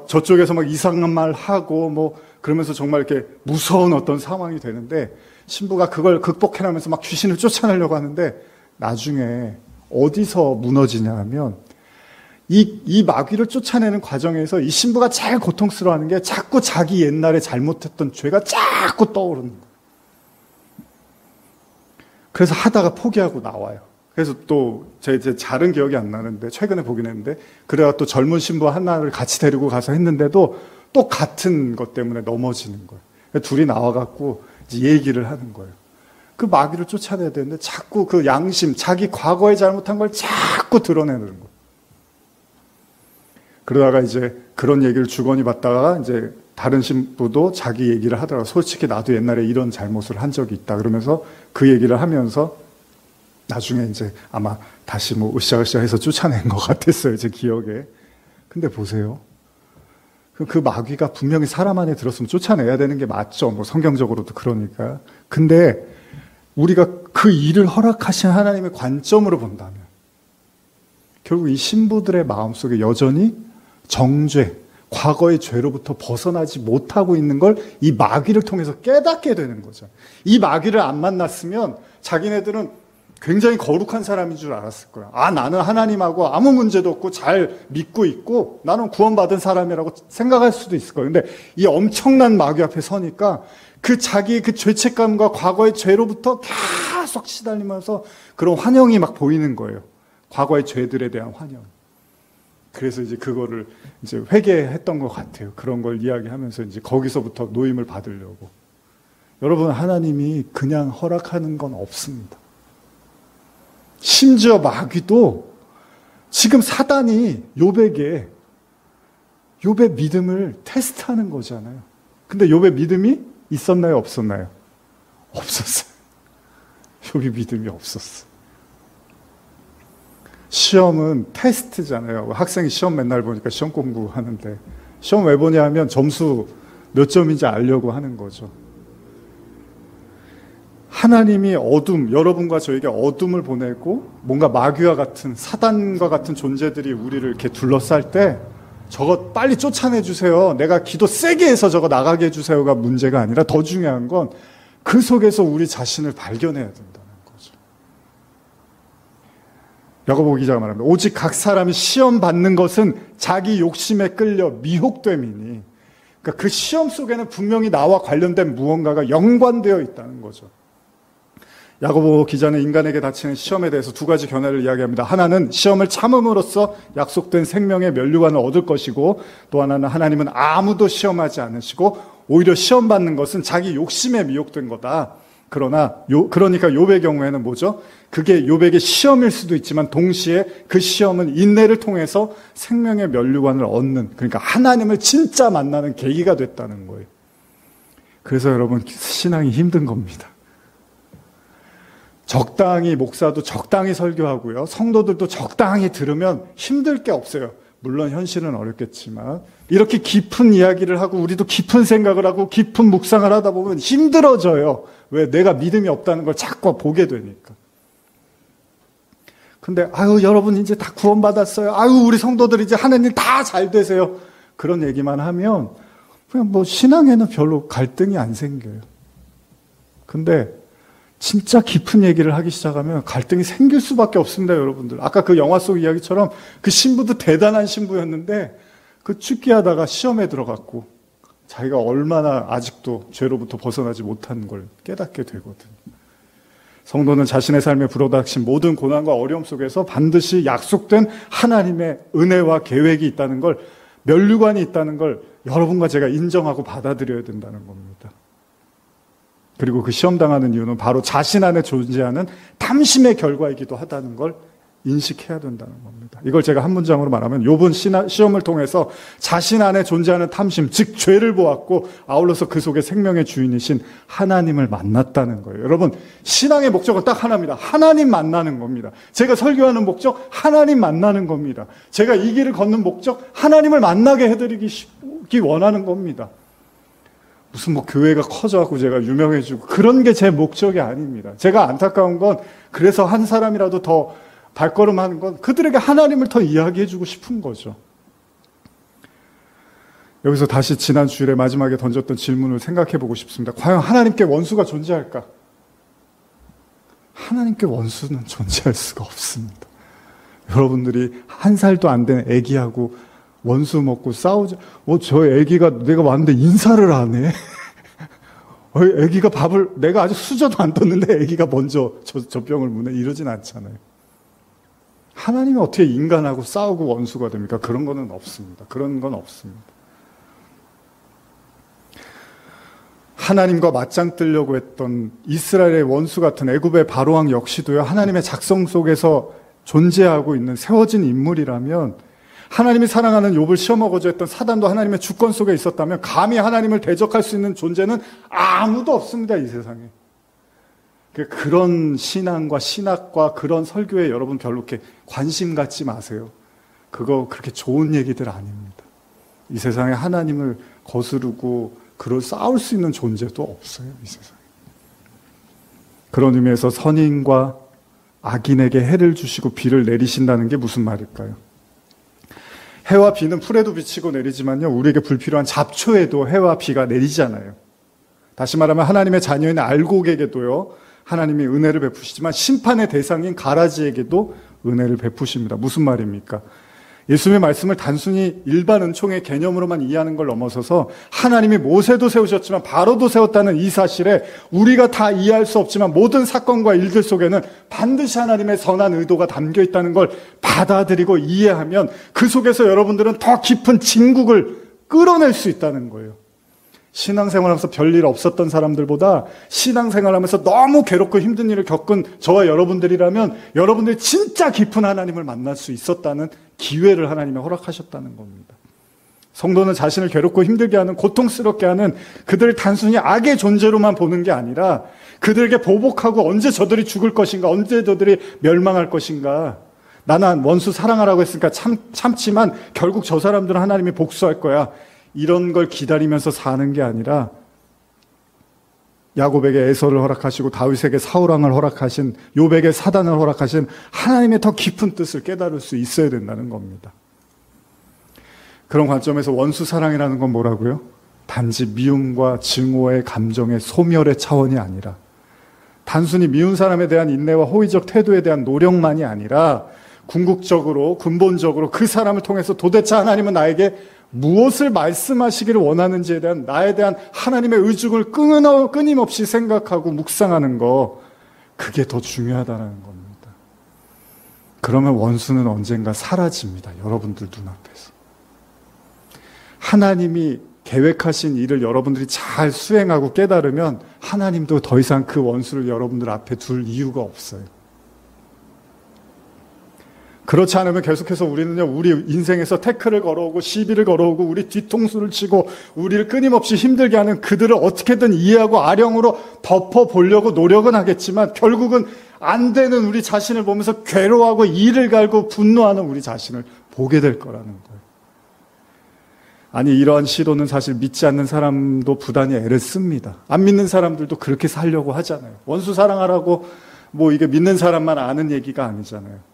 저쪽에서 막 이상한 말 하고 그러면서 정말 이렇게 무서운 어떤 상황이 되는데 신부가 그걸 극복해나면서 막 귀신을 쫓아내려고 하는데 나중에 어디서 무너지냐 하면 이 마귀를 쫓아내는 과정에서 이 신부가 제일 고통스러워하는 게 자꾸 자기 옛날에 잘못했던 죄가 자꾸 떠오르는 거예요. 그래서 하다가 포기하고 나와요. 그래서 또 제 잘은 기억이 안 나는데 최근에 보긴 했는데, 그래가 또 젊은 신부 하나를 같이 데리고 가서 했는데도 또 같은 것 때문에 넘어지는 거예요. 둘이 나와갖고 이제 얘기를 하는 거예요. 그 마귀를 쫓아내야 되는데 자꾸 그 양심, 자기 과거에 잘못한 걸 자꾸 드러내는 거예요. 그러다가 이제 그런 얘기를 주거니 받다가 이제 다른 신부도 자기 얘기를 하더라고요. 솔직히 나도 옛날에 이런 잘못을 한 적이 있다. 그러면서 그 얘기를 하면서 나중에 이제 아마 다시 뭐 으쌰으쌰 해서 쫓아낸 것 같았어요. 제 기억에. 근데 보세요. 그 마귀가 분명히 사람 안에 들었으면 쫓아내야 되는 게 맞죠. 뭐 성경적으로도 그러니까. 근데 우리가 그 일을 허락하신 하나님의 관점으로 본다면 결국 이 신부들의 마음속에 여전히 정죄, 과거의 죄로부터 벗어나지 못하고 있는 걸 이 마귀를 통해서 깨닫게 되는 거죠. 이 마귀를 안 만났으면 자기네들은 굉장히 거룩한 사람인 줄 알았을 거야. 아, 나는 하나님하고 아무 문제도 없고 잘 믿고 있고 나는 구원받은 사람이라고 생각할 수도 있을 거예요. 근데 이 엄청난 마귀 앞에 서니까 그 자기의 그 죄책감과 과거의 죄로부터 계속 시달리면서 그런 환영이 막 보이는 거예요. 과거의 죄들에 대한 환영. 그래서 이제 그거를 이제 회개했던 것 같아요. 그런 걸 이야기하면서 이제 거기서부터 노임을 받으려고. 여러분, 하나님이 그냥 허락하는 건 없습니다. 심지어 마귀도 지금 사단이 욥의 믿음을 테스트하는 거잖아요. 근데 욥의 믿음이 있었나요? 없었나요? 없었어요. 욥이 믿음이 없었어. 시험은 테스트잖아요. 학생이 시험 맨날 보니까 시험 공부하는데 시험 왜 보냐 하면 점수 몇 점인지 알려고 하는 거죠. 하나님이 여러분과 저에게 어둠을 보내고 뭔가 마귀와 같은 사단과 같은 존재들이 우리를 이렇게 둘러쌀 때 저거 빨리 쫓아내주세요. 내가 기도 세게 해서 저거 나가게 해주세요가 문제가 아니라 더 중요한 건 그 속에서 우리 자신을 발견해야 된다는 거죠. 야고보 기자가 말합니다. 오직 각 사람이 시험 받는 것은 자기 욕심에 끌려 미혹됨이니, 그러니까 그 시험 속에는 분명히 나와 관련된 무언가가 연관되어 있다는 거죠. 야고보 기자는 인간에게 닥치는 시험에 대해서 두 가지 견해를 이야기합니다. 하나는 시험을 참음으로써 약속된 생명의 면류관을 얻을 것이고, 또 하나는 하나님은 아무도 시험하지 않으시고 오히려 시험받는 것은 자기 욕심에 미혹된 거다. 그러니까 욥의 경우에는 뭐죠? 그게 욥에게 시험일 수도 있지만 동시에 그 시험은 인내를 통해서 생명의 면류관을 얻는, 그러니까 하나님을 진짜 만나는 계기가 됐다는 거예요. 그래서 여러분, 신앙이 힘든 겁니다. 적당히 목사도 적당히 설교하고요. 성도들도 적당히 들으면 힘들 게 없어요. 물론 현실은 어렵겠지만 이렇게 깊은 이야기를 하고 우리도 깊은 생각을 하고 깊은 묵상을 하다 보면 힘들어져요. 왜? 내가 믿음이 없다는 걸 자꾸 보게 되니까. 근데 여러분 이제 다 구원받았어요. 우리 성도들 이제 하나님 다 잘 되세요. 그런 얘기만 하면 그냥 뭐 신앙에는 별로 갈등이 안 생겨요. 근데 진짜 깊은 얘기를 하기 시작하면 갈등이 생길 수밖에 없습니다, 여러분들. 아까 그 영화 속 이야기처럼 그 신부도 대단한 신부였는데 그 죽기하다가 시험에 들어갔고 자기가 얼마나 아직도 죄로부터 벗어나지 못한 걸 깨닫게 되거든요. 성도는 자신의 삶에 불어닥친 모든 고난과 어려움 속에서 반드시 약속된 하나님의 은혜와 계획이 있다는 걸, 면류관이 있다는 걸 여러분과 제가 인정하고 받아들여야 된다는 겁니다. 그리고 그 시험당하는 이유는 바로 자신 안에 존재하는 탐심의 결과이기도 하다는 걸 인식해야 된다는 겁니다. 이걸 제가 한 문장으로 말하면 욥은 시험을 통해서 자신 안에 존재하는 탐심, 즉 죄를 보았고 아울러서 그 속에 생명의 주인이신 하나님을 만났다는 거예요. 여러분, 신앙의 목적은 딱 하나입니다. 하나님 만나는 겁니다. 제가 설교하는 목적, 하나님 만나는 겁니다. 제가 이 길을 걷는 목적, 하나님을 만나게 해드리기 원하는 겁니다. 무슨 뭐 교회가 커져갖고 제가 유명해지고 그런 게 제 목적이 아닙니다. 제가 안타까운 건 그래서 한 사람이라도 더 발걸음하는 건 그들에게 하나님을 더 이야기해주고 싶은 거죠. 여기서 다시 지난 주일에 마지막에 던졌던 질문을 생각해보고 싶습니다. 과연 하나님께 원수가 존재할까? 하나님께 원수는 존재할 수가 없습니다. 여러분들이 한 살도 안 된 애기하고 원수 먹고 싸우지, 저 애기가 내가 왔는데 인사를 안 해. 애기가 밥을, 내가 아직 수저도 안 떴는데 애기가 먼저 저 병을 무네. 이러진 않잖아요. 하나님이 어떻게 인간하고 싸우고 원수가 됩니까? 그런 거는 없습니다. 그런 건 없습니다. 하나님과 맞짱 뜨려고 했던 이스라엘의 원수 같은 애굽의 바로왕 역시도요, 하나님의 작성 속에서 존재하고 있는 세워진 인물이라면 하나님이 사랑하는 욥을 시험먹어줘 했던 사단도 하나님의 주권 속에 있었다면 감히 하나님을 대적할 수 있는 존재는 아무도 없습니다, 이 세상에. 그런 신앙과 신학과 그런 설교에 여러분 별로 이렇게 관심 갖지 마세요. 그거 그렇게 좋은 얘기들 아닙니다. 이 세상에 하나님을 거스르고 싸울 수 있는 존재도 없어요, 이 세상에. 그런 의미에서 선인과 악인에게 해를 주시고 비를 내리신다는 게 무슨 말일까요? 해와 비는 풀에도 비치고 내리지만요, 우리에게 불필요한 잡초에도 해와 비가 내리잖아요. 다시 말하면 하나님의 자녀인 알곡에게도요, 하나님이 은혜를 베푸시지만 심판의 대상인 가라지에게도 은혜를 베푸십니다. 무슨 말입니까? 예수님의 말씀을 단순히 일반 은총의 개념으로만 이해하는 걸 넘어서서 하나님이 모세도 세우셨지만 바로도 세웠다는 이 사실에 우리가 다 이해할 수 없지만 모든 사건과 일들 속에는 반드시 하나님의 선한 의도가 담겨 있다는 걸 받아들이고 이해하면 그 속에서 여러분들은 더 깊은 진국을 끌어낼 수 있다는 거예요. 신앙생활하면서 별일 없었던 사람들보다 신앙생활하면서 너무 괴롭고 힘든 일을 겪은 저와 여러분들이라면 여러분들이 진짜 깊은 하나님을 만날 수 있었다는 기회를 하나님이 허락하셨다는 겁니다. 성도는 자신을 괴롭고 힘들게 하는, 고통스럽게 하는 그들을 단순히 악의 존재로만 보는 게 아니라 그들에게 보복하고 언제 저들이 죽을 것인가, 언제 저들이 멸망할 것인가, 나는 원수 사랑하라고 했으니까 참지만 결국 저 사람들은 하나님이 복수할 거야, 이런 걸 기다리면서 사는 게 아니라 야곱에게 에서를 허락하시고 다윗에게 사울왕을 허락하신, 욥에게 사단을 허락하신 하나님의 더 깊은 뜻을 깨달을 수 있어야 된다는 겁니다. 그런 관점에서 원수 사랑이라는 건 뭐라고요? 단지 미움과 증오의 감정의 소멸의 차원이 아니라, 단순히 미운 사람에 대한 인내와 호의적 태도에 대한 노력만이 아니라 궁극적으로, 근본적으로 그 사람을 통해서 도대체 하나님은 나에게 무엇을 말씀하시기를 원하는지에 대한 나에 대한 하나님의 의중을 끊임없이 생각하고 묵상하는 거, 그게 더 중요하다는 겁니다. 그러면 원수는 언젠가 사라집니다. 여러분들 눈앞에서. 하나님이 계획하신 일을 여러분들이 잘 수행하고 깨달으면 하나님도 더 이상 그 원수를 여러분들 앞에 둘 이유가 없어요. 그렇지 않으면 계속해서 우리는요, 우리 인생에서 태클을 걸어오고 시비를 걸어오고 우리 뒤통수를 치고 우리를 끊임없이 힘들게 하는 그들을 어떻게든 이해하고 아령으로 덮어보려고 노력은 하겠지만 결국은 안 되는 우리 자신을 보면서 괴로워하고 이를 갈고 분노하는 우리 자신을 보게 될 거라는 거예요. 아니, 이러한 시도는 사실 믿지 않는 사람도 부단히 애를 씁니다. 안 믿는 사람들도 그렇게 살려고 하잖아요. 원수 사랑하라고 이게 믿는 사람만 아는 얘기가 아니잖아요.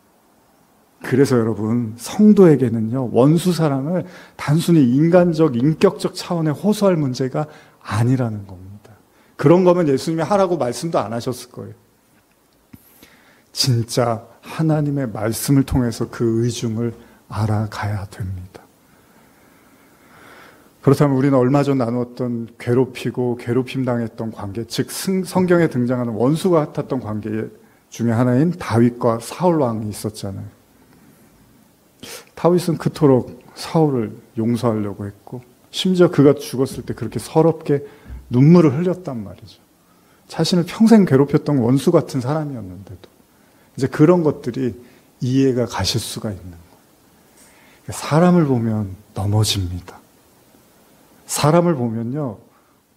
그래서 여러분, 성도에게는요, 원수 사랑을 단순히 인간적, 인격적 차원에 호소할 문제가 아니라는 겁니다. 그런 거면 예수님이 하라고 말씀도 안 하셨을 거예요. 진짜 하나님의 말씀을 통해서 그 의중을 알아가야 됩니다. 그렇다면 우리는 얼마 전 나누었던 괴롭히고 괴롭힘 당했던 관계, 즉 성경에 등장하는 원수가 같았던 관계 중에 하나인 다윗과 사울 왕이 있었잖아요. 다윗은 그토록 사울을 용서하려고 했고, 심지어 그가 죽었을 때 그렇게 서럽게 눈물을 흘렸단 말이죠. 자신을 평생 괴롭혔던 원수 같은 사람이었는데도 이제 그런 것들이 이해가 가실 수가 있는 거예요. 사람을 보면 넘어집니다. 사람을 보면요,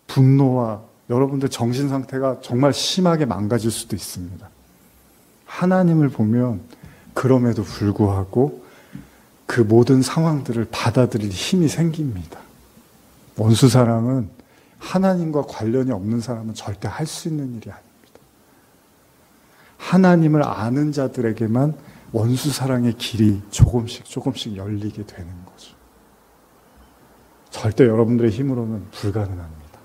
분노와 여러분들 정신 상태가 정말 심하게 망가질 수도 있습니다. 하나님을 보면 그럼에도 불구하고 그 모든 상황들을 받아들일 힘이 생깁니다. 원수 사랑은 하나님과 관련이 없는 사람은 절대 할 수 있는 일이 아닙니다. 하나님을 아는 자들에게만 원수 사랑의 길이 조금씩 열리게 되는 거죠. 절대 여러분들의 힘으로는 불가능합니다.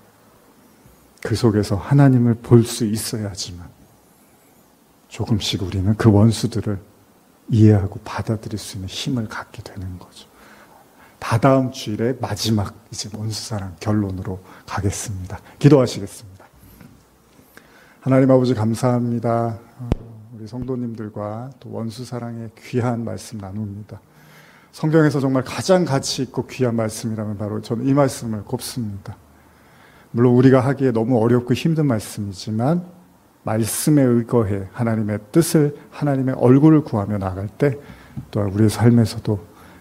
그 속에서 하나님을 볼 수 있어야지만 조금씩 우리는 그 원수들을 이해하고 받아들일 수 있는 힘을 갖게 되는 거죠. 다다음 주일에 마지막 이제 원수사랑 결론으로 가겠습니다. 기도하시겠습니다. 하나님 아버지 감사합니다. 우리 성도님들과 또 원수사랑의 귀한 말씀 나눕니다. 성경에서 정말 가장 가치 있고 귀한 말씀이라면 바로 저는 이 말씀을 꼽습니다. 물론 우리가 하기에 너무 어렵고 힘든 말씀이지만 말씀에 의거해 하나님의 뜻을, 하나님의 얼굴을 구하며 나갈 때 또한 우리의 삶에서도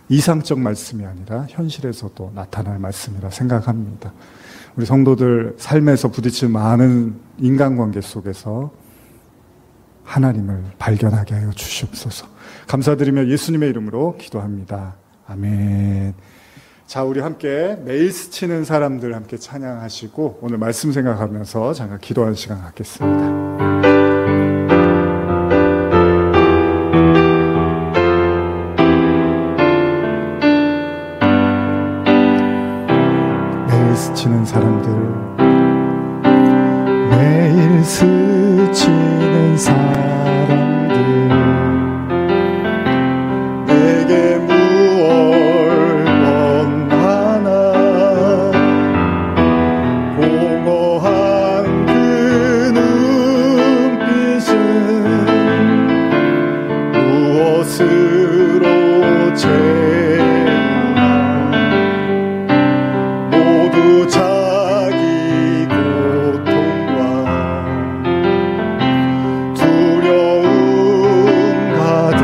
이상적 말씀이 아니라 현실에서도 나타날 말씀이라 생각합니다. 우리 성도들 삶에서 부딪히는 많은 인간관계 속에서 하나님을 발견하게 하여 주시옵소서. 감사드리며 예수님의 이름으로 기도합니다. 아멘. 자, 우리 함께 매일 스치는 사람들 함께 찬양하시고 오늘 말씀 생각하면서 잠깐 기도하는 시간 갖겠습니다. 스치는 사람들, 매일 스치는 사람들, 내게 무얼 원하나, 공허한 그 눈빛은 무엇으로 자기 고통과 두려움 가득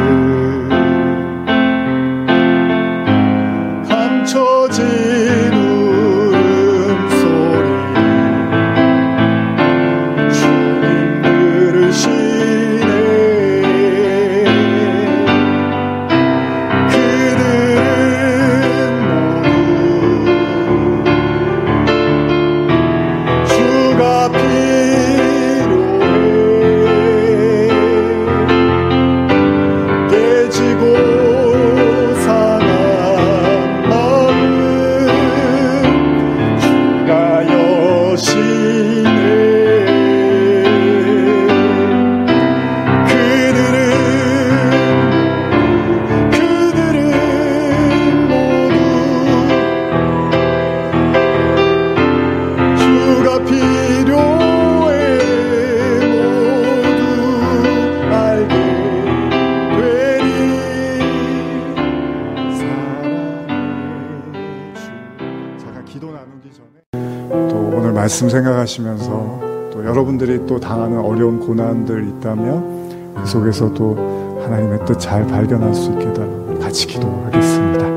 감춰진 울음소리 주님 들으시네. 그들은 말씀 생각하시면서 또 여러분들이 또 당하는 어려운 고난들 있다면 그 속에서도 하나님의 뜻 잘 발견할 수 있게 해달라고 같이 기도하겠습니다.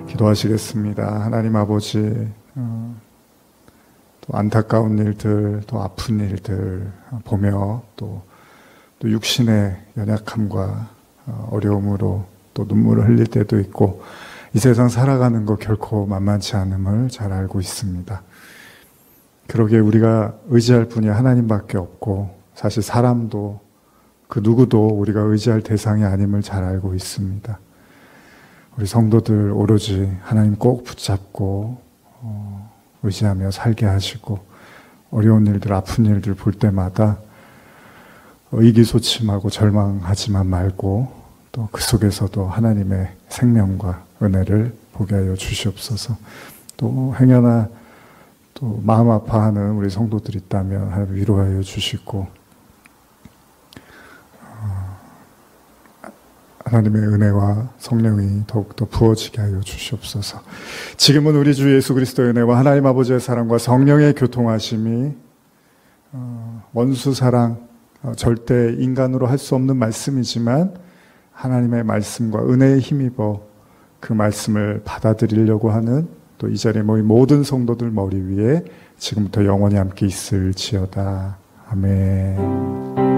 기도하시겠습니다. 하나님 아버지, 또 안타까운 일들, 또 아픈 일들 보며 또 육신의 연약함과 어려움으로 또 눈물을 흘릴 때도 있고 이 세상 살아가는 거 결코 만만치 않음을 잘 알고 있습니다. 그러기에 우리가 의지할 분이 하나님밖에 없고 사실 사람도 그 누구도 우리가 의지할 대상이 아님을 잘 알고 있습니다. 우리 성도들 오로지 하나님 꼭 붙잡고 의지하며 살게 하시고 어려운 일들, 아픈 일들 볼 때마다 의기소침하고 절망하지만 말고 또 그 속에서도 하나님의 생명과 은혜를 보게 하여 주시옵소서. 또 행여나 또 마음 아파하는 우리 성도들 있다면 하나님 위로하여 주시고 하나님의 은혜와 성령이 더욱더 부어지게 하여 주시옵소서. 지금은 우리 주 예수 그리스도의 은혜와 하나님 아버지의 사랑과 성령의 교통하심이 원수 사랑, 절대 인간으로 할 수 없는 말씀이지만 하나님의 말씀과 은혜에 힘입어 그 말씀을 받아들이려고 하는 또 이 자리에 모인 모든 성도들 머리 위에 지금부터 영원히 함께 있을지어다. 아멘.